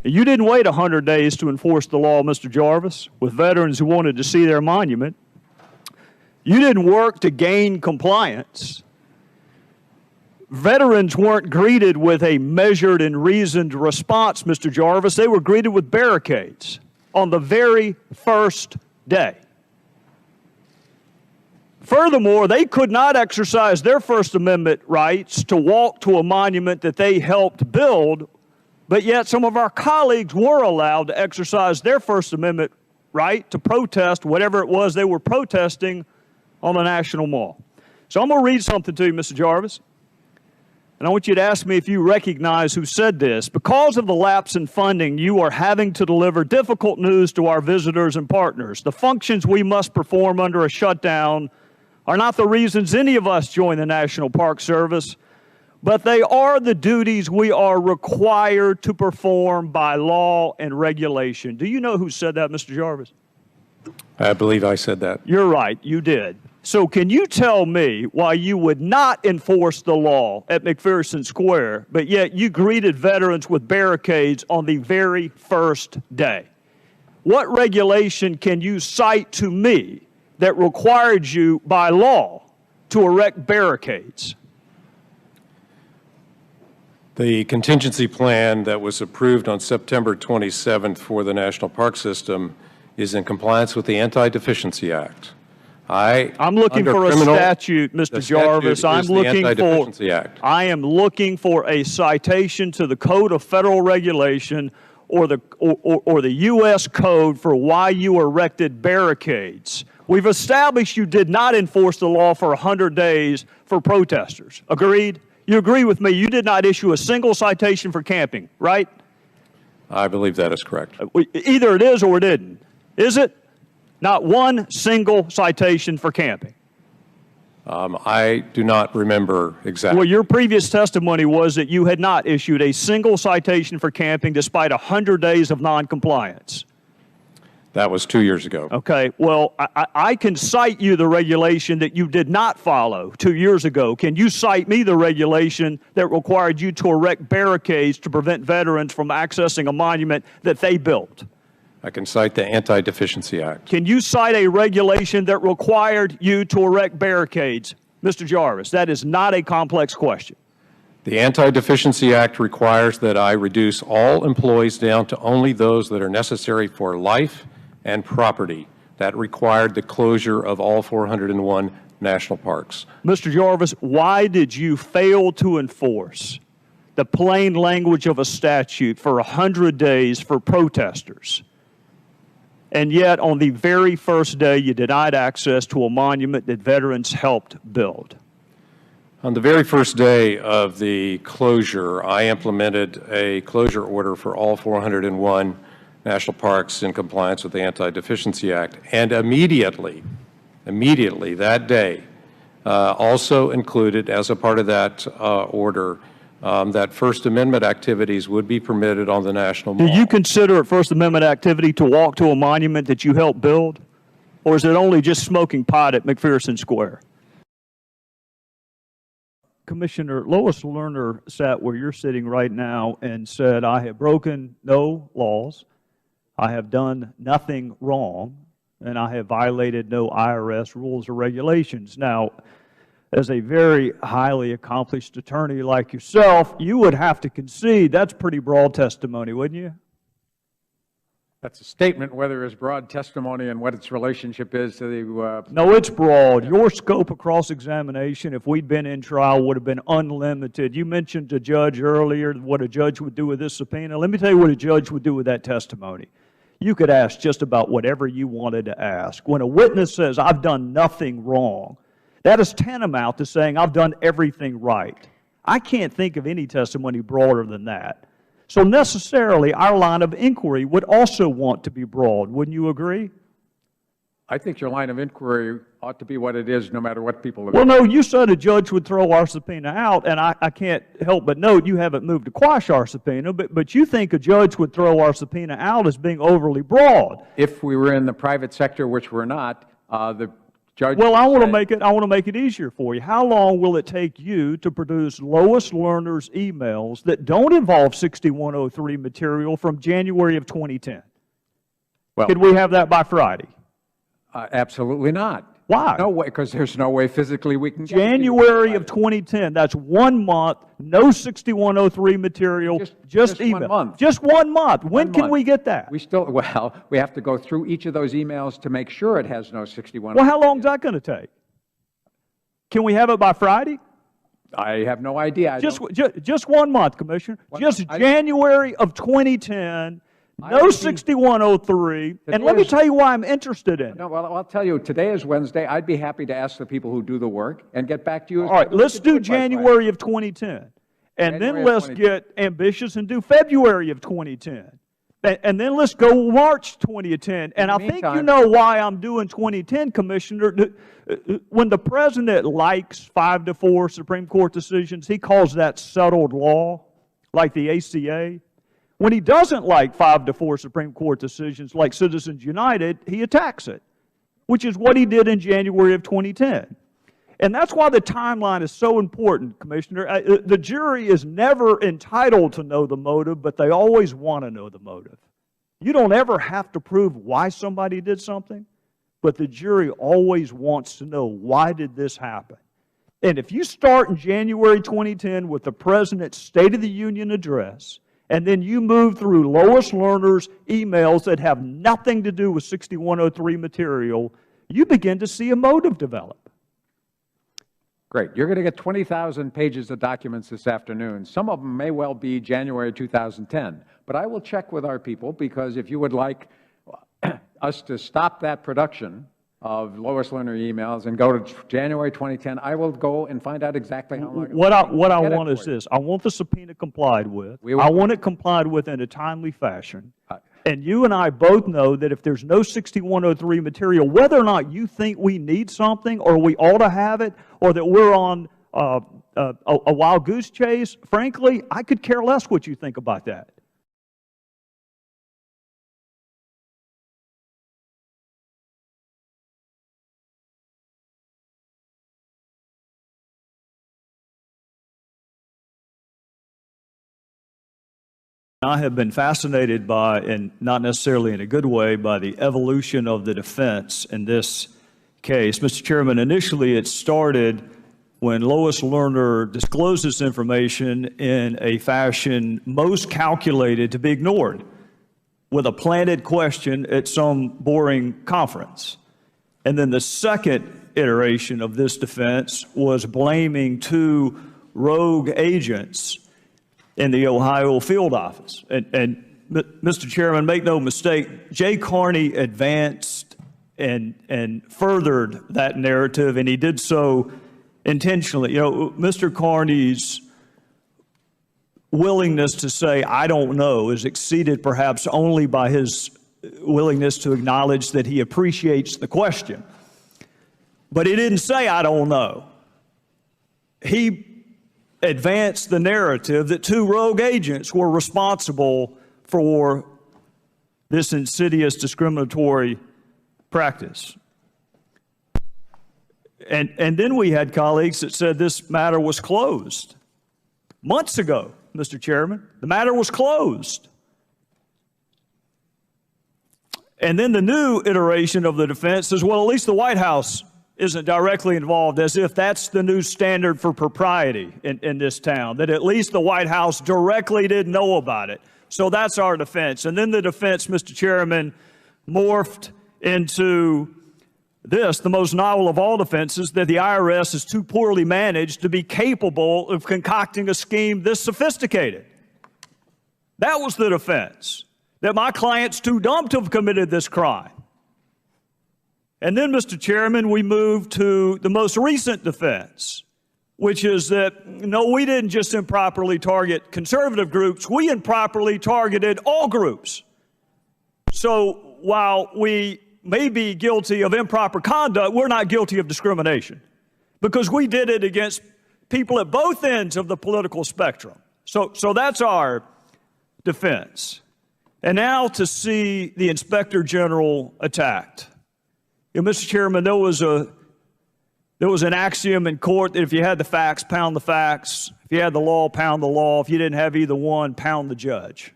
You didn't wait 100 days to enforce the law, Mr. Jarvis, with veterans who wanted to see their monument. You didn't work to gain compliance. Veterans weren't greeted with a measured and reasoned response, Mr. Jarvis. They were greeted with barricades on the very first day. Furthermore, they could not exercise their First Amendment rights to walk to a monument that they helped build, but yet some of our colleagues were allowed to exercise their First Amendment right to protest whatever it was they were protesting on the National Mall. So I'm going to read something to you, Mr. Jarvis, and I want you to ask me if you recognize who said this. Because of the lapse in funding, you are having to deliver difficult news to our visitors and partners. The functions we must perform under a shutdown are not the reasons any of us join the National Park Service, but they are the duties we are required to perform by law and regulation. Do you know who said that, Mr. Jarvis? I believe I said that. You're right, you did. So can you tell me why you would not enforce the law at McPherson Square, but yet you greeted veterans with barricades on the very first day? What regulation can you cite to me that required you by law to erect barricades? The contingency plan that was approved on September 27th for the National Park System is in compliance with the Anti-Deficiency Act. I'm looking for a statute, Mr. Jarvis. I am looking for a citation to the Code of Federal Regulation or the U.S. Code for why you erected barricades. We've established you did not enforce the law for 100 days for protesters. Agreed? You agree with me, you did not issue a single citation for camping, right? I believe that is correct. Either it is or it didn't. Is it? Not one single citation for camping. I do not remember exactly. Well, your previous testimony was that you had not issued a single citation for camping despite 100 days of noncompliance. That was 2 years ago. Okay. Well, I can cite you the regulation that you did not follow 2 years ago. Can you cite me the regulation that required you to erect barricades to prevent veterans from accessing a monument that they built? I can cite the Anti-Deficiency Act. Can you cite a regulation that required you to erect barricades? Mr. Jarvis, that is not a complex question. The Anti-Deficiency Act requires that I reduce all employees down to only those that are necessary for life and property. That required the closure of all 401 national parks. Mr. Jarvis, why did you fail to enforce the plain language of a statute for 100 days for protesters? And yet, on the very first day, you denied access to a monument that veterans helped build. On the very first day of the closure, I implemented a closure order for all 401 national parks in compliance with the Anti-Deficiency Act. And immediately that day, Also included as a part of that order that First Amendment activities would be permitted on the National Mall. Do you consider it First Amendment activity to walk to a monument that you helped build? Or is it only just smoking pot at McPherson Square? Commissioner, Lois Lerner sat where you're sitting right now and said, I have broken no laws, I have done nothing wrong, and I have violated no IRS rules or regulations. Now, as a very highly accomplished attorney like yourself, you would have to concede that's pretty broad testimony, wouldn't you? That's a statement, whether it's broad testimony and what its relationship is to the... No, it's broad. Your scope of cross-examination, if we'd been in trial, would have been unlimited. You mentioned a judge earlier, what a judge would do with this subpoena. Let me tell you what a judge would do with that testimony. You could ask just about whatever you wanted to ask. When a witness says, I've done nothing wrong, that is tantamount to saying, I've done everything right. I can't think of any testimony broader than that. So necessarily, our line of inquiry would also want to be broad. Wouldn't you agree? I think your line of inquiry ought to be what it is, no matter what people have... Well, no, you said a judge would throw our subpoena out, and I can't help but note you haven't moved to quash our subpoena, but you think a judge would throw our subpoena out as being overly broad. If we were in the private sector, which we're not, the judge... Well, I want to make it easier for you. How long will it take you to produce Lois Lerner's emails that don't involve 6103 material from January of 2010? Well, could we have that by Friday? Absolutely not. Why? No way, because there's no way physically we can get January of 2010. That's 1 month, no 6103 material, just email. 1 month. Just 1 month. When can we get that? We still, well, we have to go through each of those emails to make sure it has no 6103. Well, how long is that going to take? Can we have it by Friday? I have no idea. Just 1 month, Commissioner. Just January of 2010. No 6103, and let me tell you why I'm interested in it. No, well, I'll tell you, today is Wednesday. I'd be happy to ask the people who do the work and get back to you. All right, let's do January of 2010, and then let's get ambitious and do February of 2010, and then let's go March 2010. And I think you know why I'm doing 2010, Commissioner. When the President likes 5-4 Supreme Court decisions, he calls that settled law, like the ACA. When he doesn't like 5-4 Supreme Court decisions like Citizens United, he attacks it, which is what he did in January of 2010. And that's why the timeline is so important, Commissioner. The jury is never entitled to know the motive, but they always want to know the motive. You don't ever have to prove why somebody did something, but the jury always wants to know, why did this happen? And if you start in January 2010 with the President's State of the Union address, and then you move through Lois Lerner's emails that have nothing to do with 6103 material, you begin to see a motive develop. Great. You're going to get 20,000 pages of documents this afternoon. Some of them may well be January 2010. But I will check with our people, because if you would like us to stop that production of Lois Lerner emails and go to January 2010, I will go and find out exactly how long. What I want is this. I want the subpoena complied with. I want it complied with in a timely fashion. And you and I both know that if there's no 6103 material, whether or not you think we need something or we ought to have it, or that we're on a wild goose chase, frankly, I could care less what you think about that. I have been fascinated by, and not necessarily in a good way, by the evolution of the defense in this case. Mr. Chairman, initially it started when Lois Lerner disclosed this information in a fashion most calculated to be ignored, with a planted question at some boring conference. And then the second iteration of this defense was blaming 2 rogue agents in the Ohio field office. And Mr. Chairman, make no mistake, Jay Carney advanced and furthered that narrative, and he did so intentionally. You know, Mr. Carney's willingness to say, I don't know, is exceeded perhaps only by his willingness to acknowledge that he appreciates the question. But he didn't say, I don't know. he advanced the narrative that 2 rogue agents were responsible for this insidious discriminatory practice. And then we had colleagues that said this matter was closed. Months ago, Mr. Chairman, the matter was closed. And then the new iteration of the defense says, well, at least the White House isn't directly involved, as if that's the new standard for propriety in this town, that at least the White House directly didn't know about it. So that's our defense. And then the defense, Mr. Chairman, morphed into this, the most novel of all defenses, that the IRS is too poorly managed to be capable of concocting a scheme this sophisticated. That was the defense, that my client's too dumb to have committed this crime. And then, Mr. Chairman, we moved to the most recent defense, which is that, no, we didn't just improperly target conservative groups, we improperly targeted all groups. So while we may be guilty of improper conduct, we're not guilty of discrimination, because we did it against people at both ends of the political spectrum. So that's our defense. And now to see the Inspector General attacked. You know, Mr. Chairman, there was an axiom in court that if you had the facts, pound the facts. If you had the law, pound the law. If you didn't have either one, pound the judge.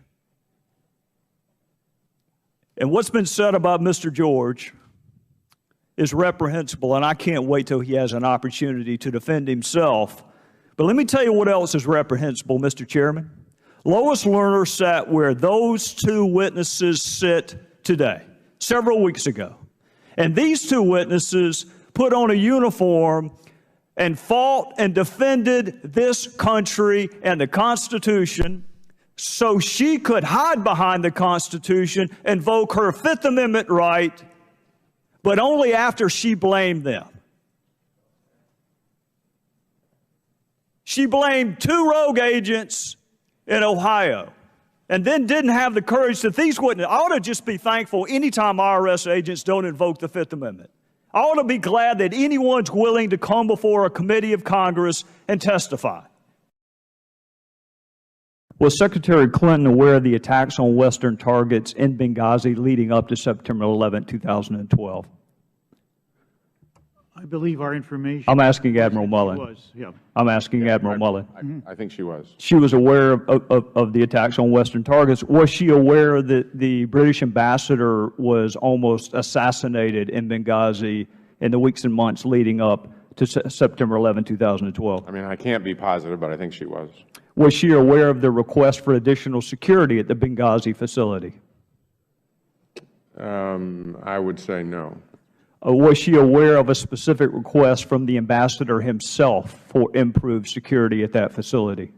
And what's been said about Mr. George is reprehensible, and I can't wait till he has an opportunity to defend himself. But let me tell you what else is reprehensible, Mr. Chairman. Lois Lerner sat where those 2 witnesses sit today, several weeks ago. And these 2 witnesses put on a uniform and fought and defended this country and the Constitution so she could hide behind the Constitution, invoke her Fifth Amendment right, but only after she blamed them. She blamed 2 rogue agents in Ohio, and then didn't have the courage that these witnesses. I ought to just be thankful anytime IRS agents don't invoke the Fifth Amendment. I ought to be glad that anyone's willing to come before a committee of Congress and testify. Was Secretary Clinton aware of the attacks on Western targets in Benghazi leading up to September 11, 2012? I believe our information. I'm asking Admiral Mullen. Was, yeah. I'm asking Admiral Mullen. I think she was. She was aware of the attacks on Western targets. Was she aware that the British ambassador was almost assassinated in Benghazi in the weeks and months leading up to September 11, 2012? I mean, I can't be positive, but I think she was. Was she aware of the request for additional security at the Benghazi facility? I would say no. Was she aware of a specific request from the ambassador himself for improved security at that facility?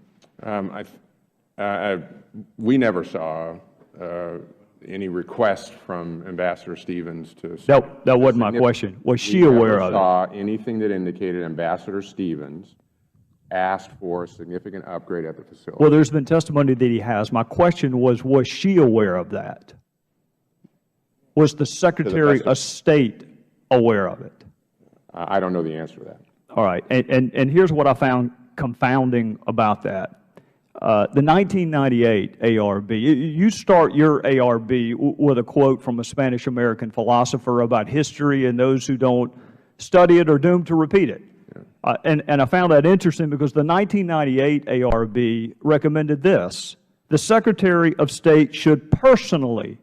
We never saw any request from Ambassador Stevens to. That wasn't my question. Was she aware of it? We never saw anything that indicated Ambassador Stevens asked for a significant upgrade at the facility. Well, there's been testimony that he has. My question was she aware of that? Was the Secretary of State aware of it? I don't know the answer to that. All right. And here's what I found confounding about that. The 1998 ARB, you start your ARB with a quote from a Spanish-American philosopher about history, and those who don't study it are doomed to repeat it. And I found that interesting because the 1998 ARB recommended this: the Secretary of State should personally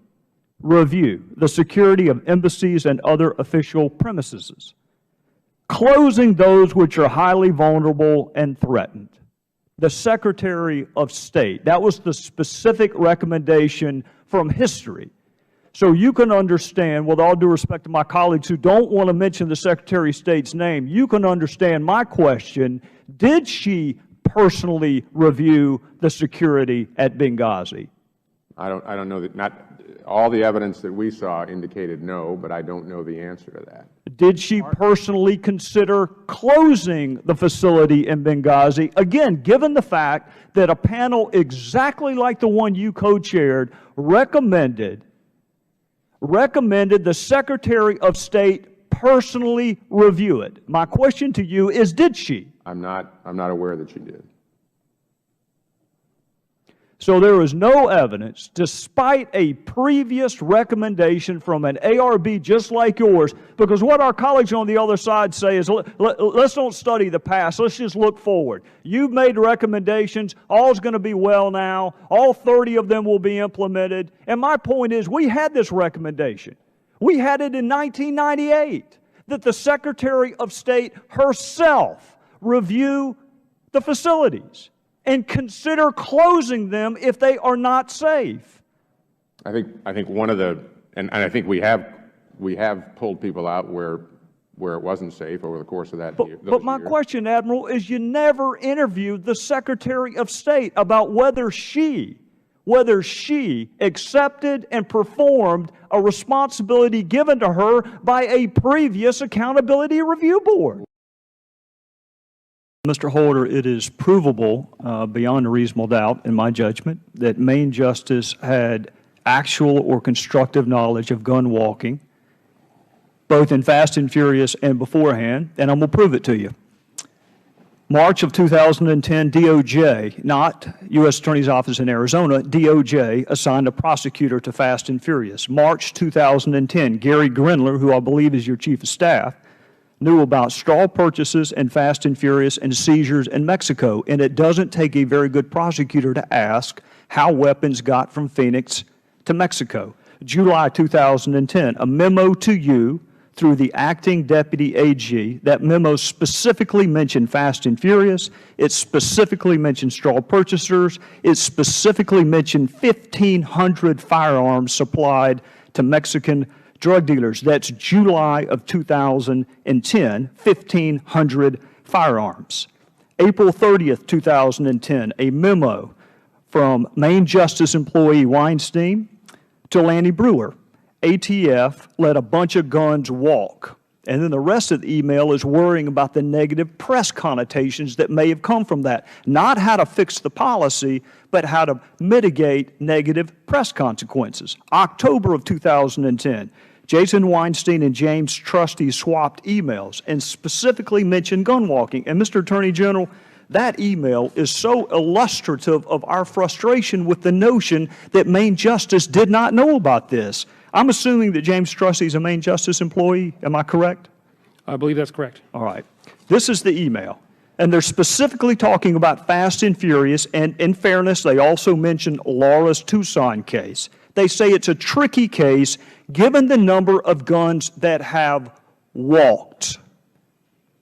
review the security of embassies and other official premises, closing those which are highly vulnerable and threatened. The Secretary of State, that was the specific recommendation from history. So you can understand, with all due respect to my colleagues who don't want to mention the Secretary of State's name, you can understand my question: did she personally review the security at Benghazi? I don't know that. Not all the evidence that we saw indicated no, but I don't know the answer to that. Did she personally consider closing the facility in Benghazi? Again, given the fact that a panel exactly like the one you co-chaired recommended the Secretary of State personally review it? My question to you is, did she? I'm not aware that she did. So there is no evidence, despite a previous recommendation from an ARB just like yours, because what our colleagues on the other side say is, let's don't study the past, let's just look forward. You've made recommendations, all's going to be well now, all 30 of them will be implemented. And my point is, we had this recommendation. We had it in 1998, that the Secretary of State herself review the facilities and consider closing them if they are not safe. I think one of the, and I think we have pulled people out where it wasn't safe over the course of that year. But my question, Admiral, is you never interviewed the Secretary of State about whether she accepted and performed a responsibility given to her by a previous accountability review board. Mr. Holder, it is provable beyond a reasonable doubt, in my judgment, that Maine Justice had actual or constructive knowledge of gun walking, both in Fast and Furious and beforehand, and I'm going to prove it to you. March of 2010, DOJ, not U.S. Attorney's Office in Arizona, DOJ assigned a prosecutor to Fast and Furious. March 2010, Gary Grindler, who I believe is your Chief of Staff, knew about straw purchases and Fast and Furious and seizures in Mexico, and it doesn't take a very good prosecutor to ask how weapons got from Phoenix to Mexico. July 2010, a memo to you through the acting deputy AG. That memo specifically mentioned Fast and Furious. It specifically mentioned straw purchasers. It specifically mentioned 1,500 firearms supplied to Mexican drug dealers. That's July of 2010, 1,500 firearms. April 30th, 2010, a memo from Maine Justice employee Weinstein to Lanny Brewer. ATF let a bunch of guns walk. And then the rest of the email is worrying about the negative press connotations that may have come from that. Not how to fix the policy, but how to mitigate negative press consequences. October of 2010, Jason Weinstein and James Trusty swapped emails and specifically mentioned gun walking. And Mr. Attorney General, that email is so illustrative of our frustration with the notion that Maine Justice did not know about this. I'm assuming that James Trusty is a Maine Justice employee. Am I correct? I believe that's correct. All right. This is the email. And they're specifically talking about Fast and Furious, and in fairness, they also mentioned Laura's Tucson case. They say it's a tricky case given the number of guns that have walked.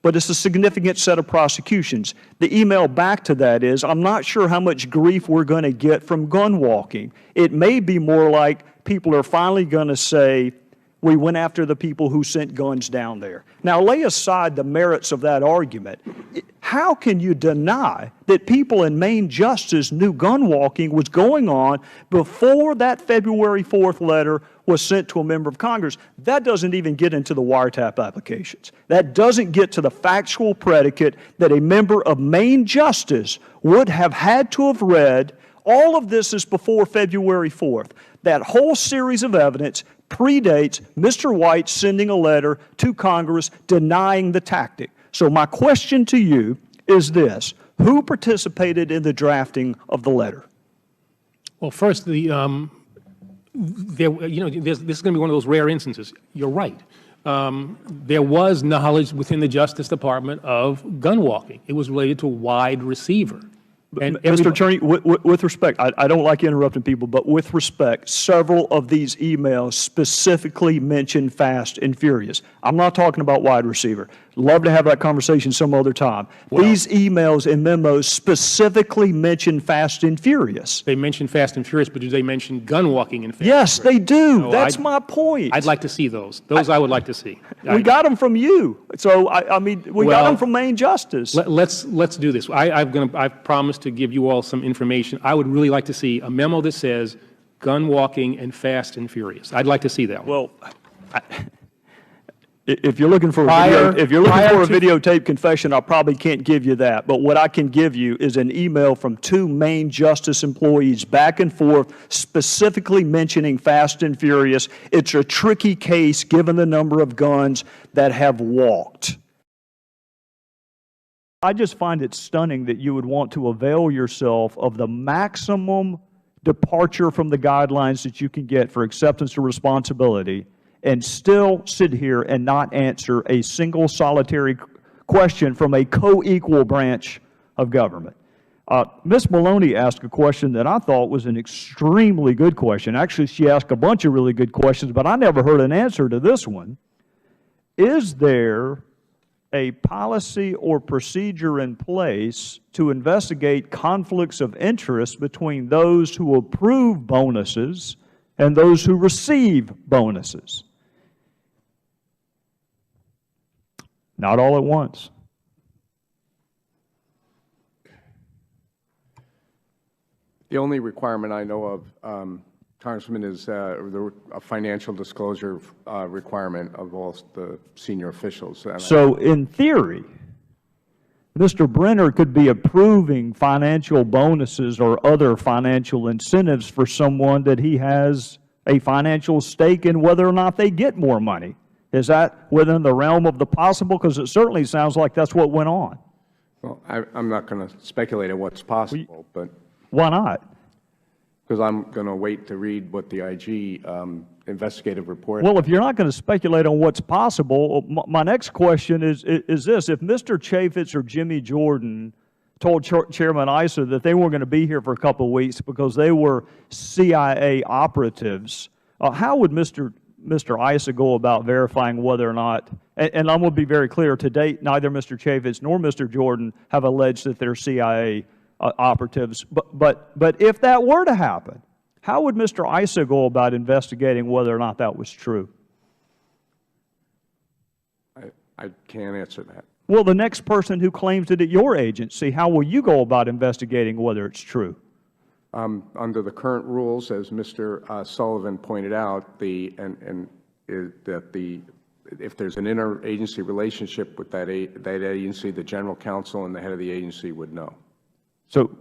But it's a significant set of prosecutions. The email back to that is, I'm not sure how much grief we're going to get from gun walking. It may be more like people are finally going to say, we went after the people who sent guns down there. Now, lay aside the merits of that argument. How can you deny that people in Maine Justice knew gun walking was going on before that February 4th letter was sent to a member of Congress? That doesn't even get into the wiretap applications. That doesn't get to the factual predicate that a member of Maine Justice would have had to have read. All of this is before February 4th. That whole series of evidence predates Mr. White sending a letter to Congress denying the tactic. So my question to you is this: who participated in the drafting of the letter? Well, first, this is going to be one of those rare instances. You're right. There was knowledge within the Justice Department of gun walking. It was related to a wide receiver. And Mr. Attorney, with respect, I don't like interrupting people, but with respect, several of these emails specifically mention Fast and Furious. I'm not talking about wide receiver. Love to have that conversation some other time. Well, these emails and memos specifically mention Fast and Furious. They mention Fast and Furious, but do they mention gun walking in Fast Yes, and Furious? They do. No, that's my point. I'd like to see those. Those I would like to see. We got them from you. So, I mean, we got them from Maine Justice. Let's do this. I've promised to give you all some information. I would really like to see a memo that says gun walking and Fast and Furious. I'd like to see that one. Well, If you're looking for a videotape confession, I probably can't give you that. But what I can give you is an email from 2 Main Justice employees back and forth, specifically mentioning Fast and Furious. It's a tricky case given the number of guns that have walked. I just find it stunning that you would want to avail yourself of the maximum departure from the guidelines that you can get for acceptance of responsibility and still sit here and not answer a single solitary question from a co-equal branch of government. Ms. Maloney asked a question that I thought was an extremely good question. Actually, she asked a bunch of really good questions, but I never heard an answer to this one. Is there a policy or procedure in place to investigate conflicts of interest between those who approve bonuses and those who receive bonuses? Not all at once. The only requirement I know of, Congressman, is a financial disclosure requirement of all the senior officials. So in theory, Mr. Brenner could be approving financial bonuses or other financial incentives for someone that he has a financial stake in whether or not they get more money. Is that within the realm of the possible? Because it certainly sounds like that's what went on. Well, I'm not going to speculate on what's possible, but... Why not? Because I'm going to wait to read what the IG investigative report... Well, if you're not going to speculate on what's possible, my next question is this. If Mr. Chaffetz or Jimmy Jordan told Chairman Issa that they weren't going to be here for a couple of weeks because they were CIA operatives, how would Mr. Issa go about verifying whether or not, and I'm going to be very clear, to date, neither Mr. Chaffetz nor Mr. Jordan have alleged that they're CIA operatives. But if that were to happen, how would Mr. Issa go about investigating whether or not that was true? I can't answer that. Well, the next person who claims it at your agency, how will you go about investigating whether it's true? Under the current rules, as Mr. Sullivan pointed out, if there's an interagency relationship with that agency, the general counsel and the head of the agency would know. So,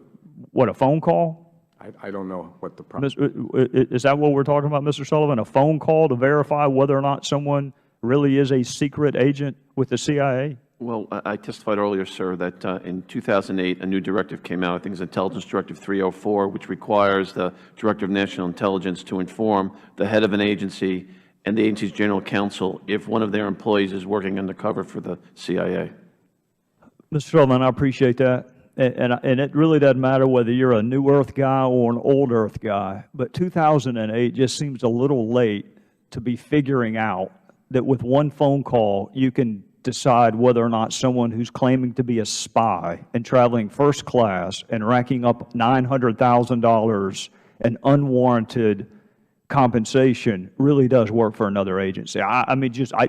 what, a phone call? I don't know what the process is. That what we're talking about, Mr. Sullivan? A phone call to verify whether or not someone really is a secret agent with the CIA? Well, I testified earlier, sir, that in 2008 a new directive came out, I think it's Intelligence Directive 304, which requires the Director of National Intelligence to inform the head of an agency and the agency's general counsel if one of their employees is working undercover for the CIA. Mr. Sullivan, I appreciate that. And it really doesn't matter whether you're a new Earth guy or an old Earth guy, but 2008 just seems a little late to be figuring out that with one phone call you can decide whether or not someone who's claiming to be a spy and traveling first class and racking up $900,000 in unwarranted compensation really does work for another agency.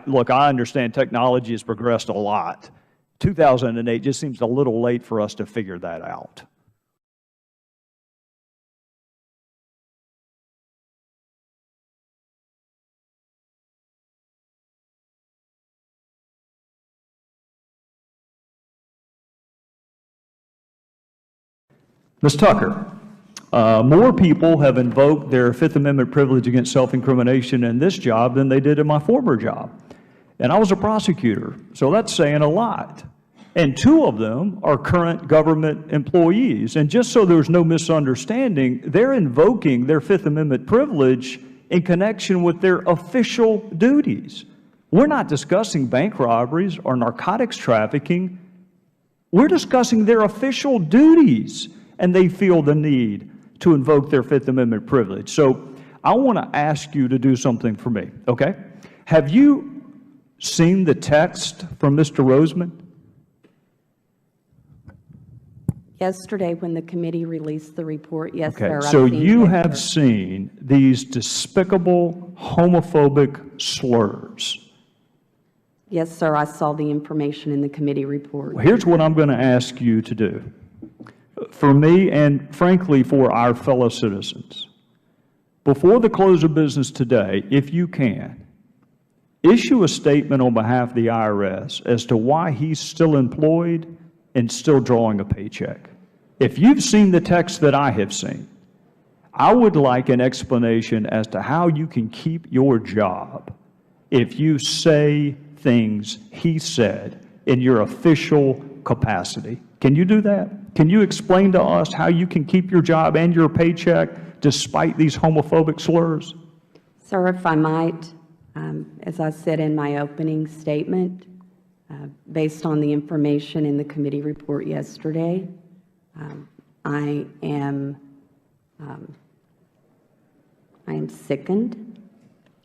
Look, I understand technology has progressed a lot. 2008 just seems a little late for us to figure that out. Ms. Tucker, more people have invoked their Fifth Amendment privilege against self-incrimination in this job than they did in my former job. And I was a prosecutor, so that's saying a lot. And 2 of them are current government employees. And just so there's no misunderstanding, they're invoking their Fifth Amendment privilege in connection with their official duties. We're not discussing bank robberies or narcotics trafficking. We're discussing their official duties, and they feel the need to invoke their Fifth Amendment privilege. So I want to ask you to do something for me, okay? Have you seen the text from Mr. Roseman? Yesterday, when the committee released the report, yes, sir. Okay, so you have seen these despicable homophobic slurs. Yes, sir, I saw the information in the committee report. Well, here's what I'm going to ask you to do. For me and, frankly, for our fellow citizens, before the close of business today, if you can, issue a statement on behalf of the IRS as to why he's still employed and still drawing a paycheck. If you've seen the text that I have seen, I would like an explanation as to how you can keep your job if you say things he said in your official capacity. Can you do that? Can you explain to us how you can keep your job and your paycheck despite these homophobic slurs? Sir, if I might, as I said in my opening statement, based on the information in the committee report yesterday, I am sickened.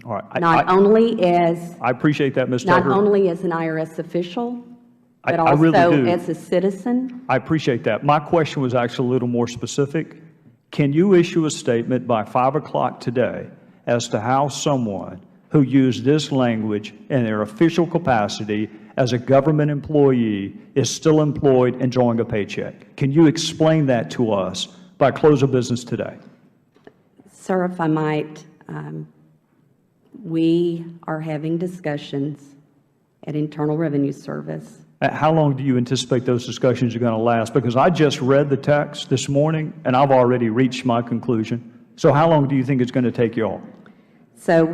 All right. Not only as I appreciate that, Ms. not Tucker. only as an IRS official, but I really also do. as a citizen. I appreciate that. My question was actually a little more specific. Can you issue a statement by 5 o'clock today as to how someone who used this language in their official capacity as a government employee is still employed and drawing a paycheck? Can you explain that to us by close of business today? Sir, if I might, we are having discussions at Internal Revenue Service. How long do you anticipate those discussions are going to last? Because I just read the text this morning, and I've already reached my conclusion. So how long do you think it's going to take you all? So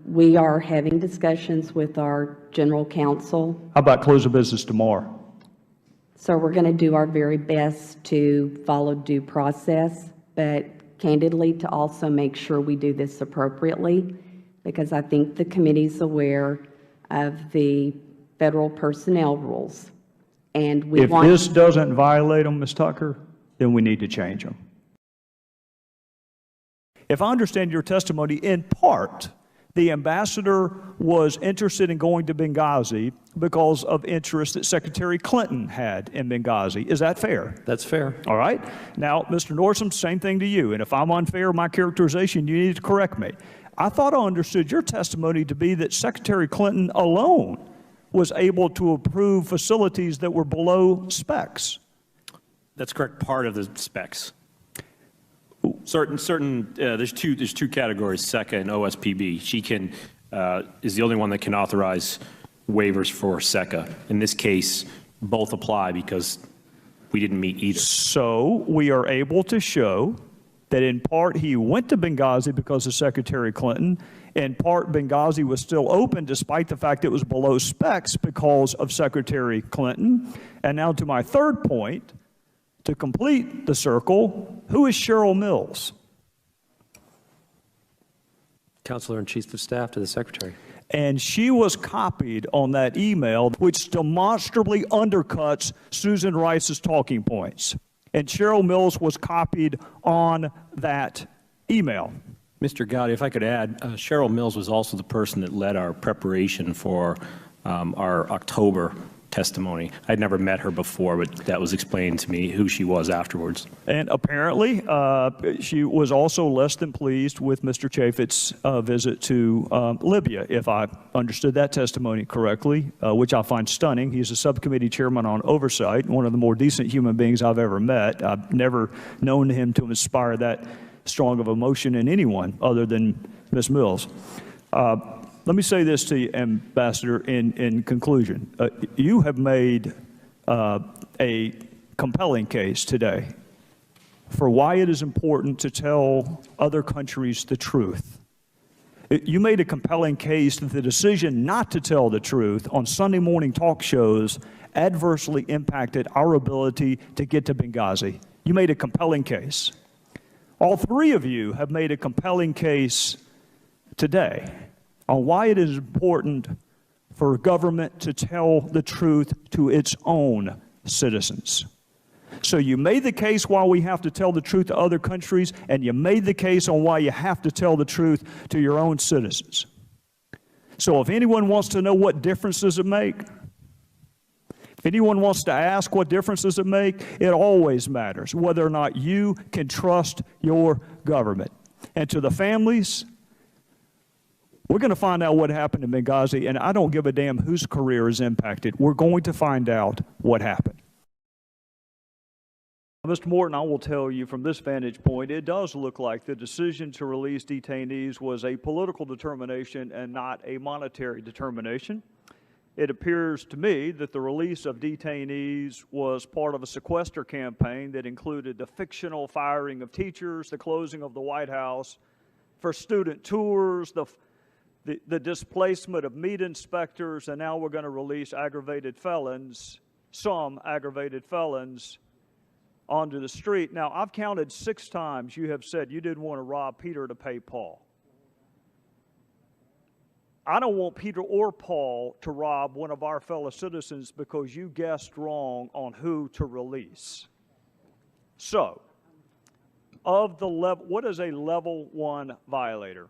we are having discussions with our general counsel. How about close of business tomorrow? So we're going to do our very best to follow due process, but candidly to also make sure we do this appropriately, because I think the committee's aware of the federal personnel rules. And we If this doesn't violate them, Ms. Tucker, then we need to change them. If I understand your testimony, in part, the ambassador was interested in going to Benghazi because of interest that Secretary Clinton had in Benghazi. Is that fair? That's fair. All right. Now, Mr. Nordstrom, same thing to you. And if I'm unfair in my characterization, you need to correct me. I thought I understood your testimony to be that Secretary Clinton alone was able to approve facilities that were below specs. That's correct. Part of the specs. There's two categories, SECA and OSPB. She is the only one that can authorize waivers for SECA. In this case, both apply because we didn't meet either. So we are able to show that in part he went to Benghazi because of Secretary Clinton. In part, Benghazi was still open despite the fact it was below specs because of Secretary Clinton. And now to my third point, to complete the circle, who is Cheryl Mills? Counselor and Chief of Staff to the Secretary. And she was copied on that email, which demonstrably undercuts Susan Rice's talking points. And Cheryl Mills was copied on that email. Mr. Gowdy, if I could add, Cheryl Mills was also the person that led our preparation for our October testimony. I'd never met her before, but that was explained to me who she was afterwards. And apparently, she was also less than pleased with Mr. Chaffetz's visit to Libya, if I understood that testimony correctly, which I find stunning. He's a subcommittee chairman on oversight, one of the more decent human beings I've ever met. I've never known him to inspire that strong of emotion in anyone other than Ms. Mills. Let me say this to you, Ambassador, in conclusion. You have made a compelling case today for why it is important to tell other countries the truth. You made a compelling case that the decision not to tell the truth on Sunday morning talk shows adversely impacted our ability to get to Benghazi. You made a compelling case. All three of you have made a compelling case today on why it is important for government to tell the truth to its own citizens. So you made the case why we have to tell the truth to other countries, and you made the case on why you have to tell the truth to your own citizens. So if anyone wants to know what difference does it make, if anyone wants to ask what difference does it make, it always matters whether or not you can trust your government. And to the families, we're going to find out what happened in Benghazi, and I don't give a damn whose career is impacted. We're going to find out what happened. Mr. Morton, I will tell you from this vantage point, it does look like the decision to release detainees was a political determination and not a monetary determination. It appears to me that the release of detainees was part of a sequester campaign that included the fictional firing of teachers, the closing of the White House for student tours, the displacement of meat inspectors, and now we're going to release aggravated felons, some aggravated felons, onto the street. Now, I've counted 6 times you have said you didn't want to rob Peter to pay Paul. I don't want Peter or Paul to rob one of our fellow citizens because you guessed wrong on who to release. So, of the level, what is a level 1 violator?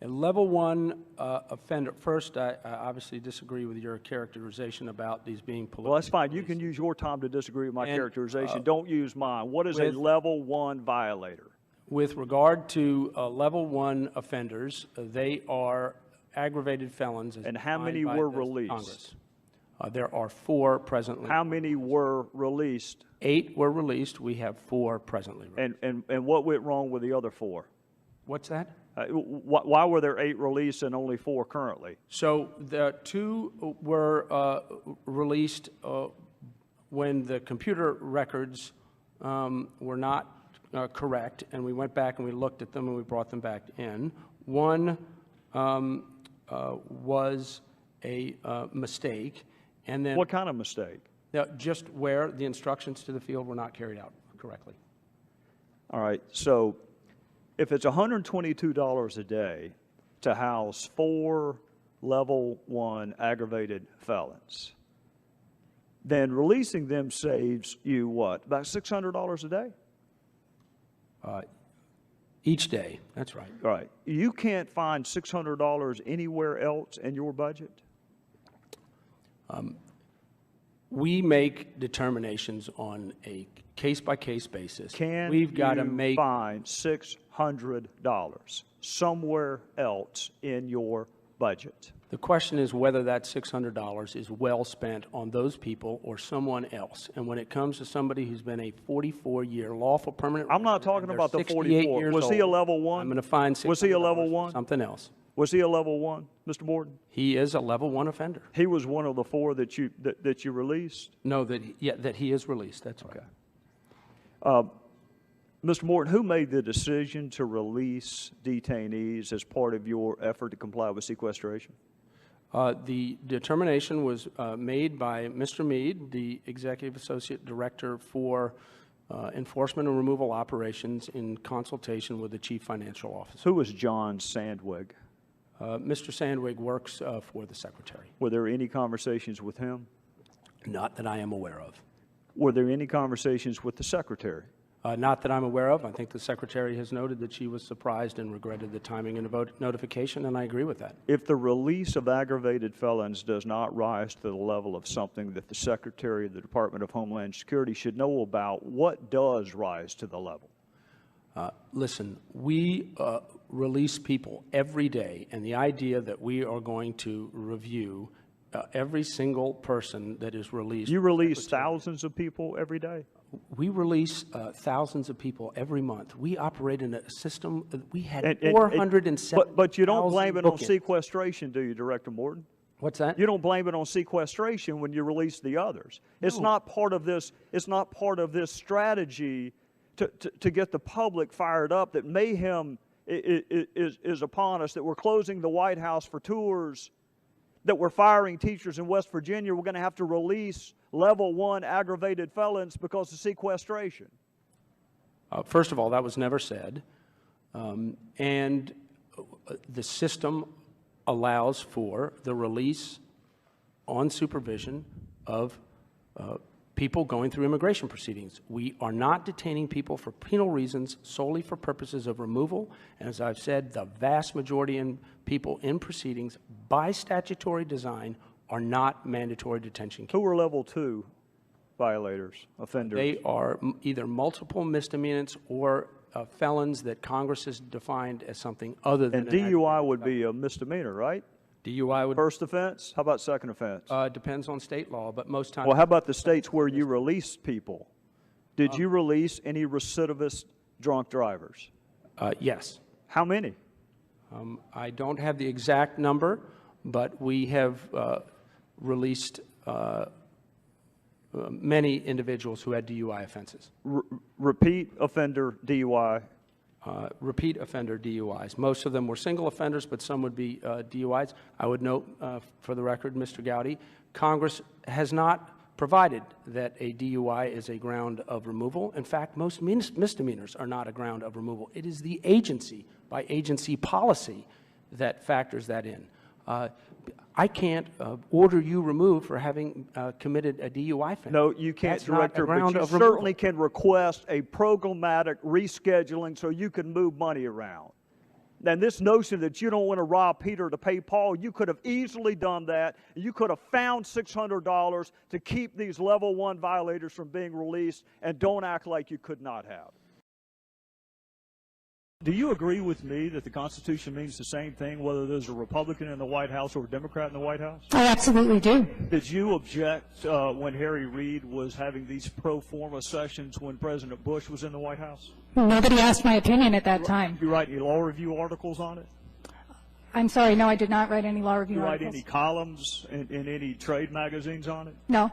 A level 1 offender, first, I obviously disagree with your characterization about these being political. Well, that's fine. You can use your time to disagree with my characterization. Don't use mine. What is a level 1 violator? With regard to level 1 offenders, they are aggravated felons. And how many were released? Congress. There are 4 presently. How many were released? 8 were released. We have 4 presently released. And what went wrong with the other 4? What's that? Why were there 8 released and only 4 currently? So the 2 were released when the computer records were not correct, and we went back and we looked at them and we brought them back in. 1 was a mistake, and then... What kind of mistake? Just where the instructions to the field were not carried out correctly. All right, so if it's $122 a day to house 4 level 1 aggravated felons, then releasing them saves you what, about $600 a day? Each day, that's right. Right. You can't find $600 anywhere else in your budget? We make determinations on a case-by-case basis. We've got to make... find $600 somewhere else in your budget? The question is whether that $600 is well spent on those people or someone else. And when it comes to somebody who's been a 44-year lawful permanent... I'm not talking about the 44. Was he a level 1? I'm going to find $600. Was he a level 1? Something else. Was he a level 1, Mr. Morton? He is a level 1 offender. He was one of the 4 that you released? No, that he is released. That's right. Okay. Mr. Morton, who made the decision to release detainees as part of your effort to comply with sequestration? The determination was made by Mr. Mead, the Executive Associate Director for Enforcement and Removal Operations, in consultation with the Chief Financial Officer. Who was John Sandwig? Mr. Sandwig works for the Secretary. Were there any conversations with him? Not that I am aware of. Were there any conversations with the Secretary? Not that I'm aware of. I think the Secretary has noted that she was surprised and regretted the timing and the notification, and I agree with that. If the release of aggravated felons does not rise to the level of something that the Secretary of the Department of Homeland Security should know about, what does rise to the level? Listen, we release people every day, and the idea that we are going to review every single person that is released. You release thousands of people every day? We release thousands of people every month. We operate in a system. We had 407. But you don't blame it on sequestration, do you, Director Morton? What's that? You don't blame it on sequestration when you release the others. No. It's not part of this. It's not part of this strategy to get the public fired up that mayhem is upon us. That we're closing the White House for tours. That we're firing teachers in West Virginia. We're going to have to release level 1 aggravated felons because of sequestration. First of all, that was never said. And the system allows for the release on supervision of people going through immigration proceedings. We are not detaining people for penal reasons solely for purposes of removal. And as I've said, the vast majority of people in proceedings by statutory design are not mandatory detention cases. Who are level 2 violators, offenders? They are either multiple misdemeanors or felons that Congress has defined as something other than... And DUI would be a misdemeanor, right? DUI would... First offense? How about second offense? Depends on state law, but most times... Well, how about the states where you release people? Did you release any recidivist drunk drivers? Yes. How many? I don't have the exact number, but we have released many individuals who had DUI offenses. Repeat offender DUI? Repeat offender DUIs. Most of them were single offenders, but some would be DUIs. I would note, for the record, Mr. Gowdy, Congress has not provided that a DUI is a ground of removal. In fact, most misdemeanors are not a ground of removal. It is the agency, by agency policy, that factors that in. I can't order you removed for having committed a DUI offense. No, you can't, That's not Director, a ground but you of removal. certainly can request a programmatic rescheduling so you can move money around. And this notion that you don't want to rob Peter to pay Paul, you could have easily done that. You could have found $600 to keep these level 1 violators from being released, and don't act like you could not have. Do you agree with me that the Constitution means the same thing whether there's a Republican in the White House or a Democrat in the White House? I absolutely do. Did you object when Harry Reid was having these pro forma sessions when President Bush was in the White House? Nobody asked my opinion at that time. You write any law review articles on it? I'm sorry, no, I did not write any law review You write articles. any columns in any trade magazines on it? No.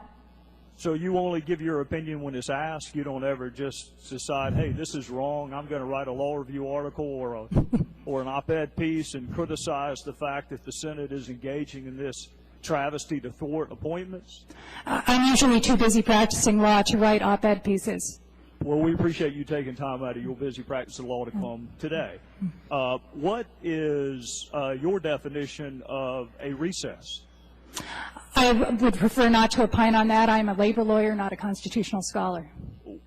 So you only give your opinion when it's asked? You don't ever just decide, hey, this is wrong, I'm going to write a law review article or an op-ed piece and criticize the fact that the Senate is engaging in this travesty to thwart appointments? I'm usually too busy practicing law to write op-ed pieces. Well, we appreciate you taking time out of your busy practice of law to come today. What is your definition of a recess? I would prefer not to opine on that. I'm a labor lawyer, not a constitutional scholar.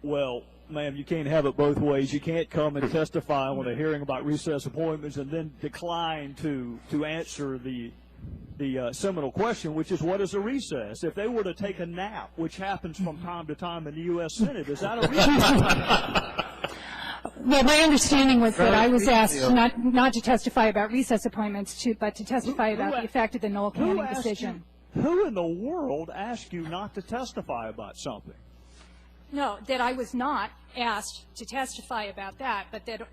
Well, ma'am, you can't have it both ways. You can't come and testify on a hearing about recess appointments and then decline to answer the seminal question, which is, what is a recess? If they were to take a nap, which happens from time to time in the U.S. Senate, is that a recess? Well, my understanding was that I was asked not to testify about recess appointments, but to testify about the effect of the Noel Canning decision. Who in the world asked you not to testify about something? No, that I was not asked to testify about that, but that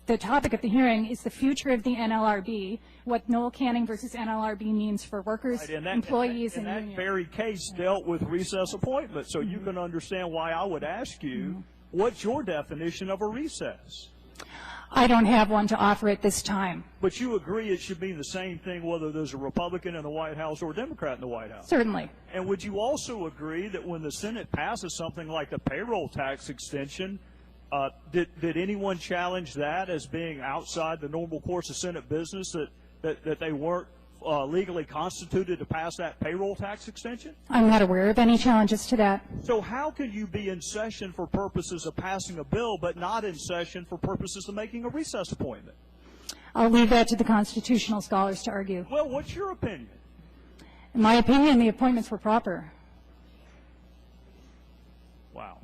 the topic of the hearing is the future of the NLRB, what Noel Canning versus NLRB means for workers, employees, and unions. That very case dealt with recess appointments, so you can understand why I would ask you, what's your definition of a recess? I don't have one to offer at this time. But you agree it should be the same thing whether there's a Republican in the White House or a Democrat in the White House? Certainly. And would you also agree that when the Senate passes something like the payroll tax extension, did anyone challenge that as being outside the normal course of Senate business, that they weren't legally constituted to pass that payroll tax extension? I'm not aware of any challenges to that. So how can you be in session for purposes of passing a bill but not in session for purposes of making a recess appointment? I'll leave that to the constitutional scholars to argue. Well, what's your opinion? In my opinion, the appointments were proper. Wow.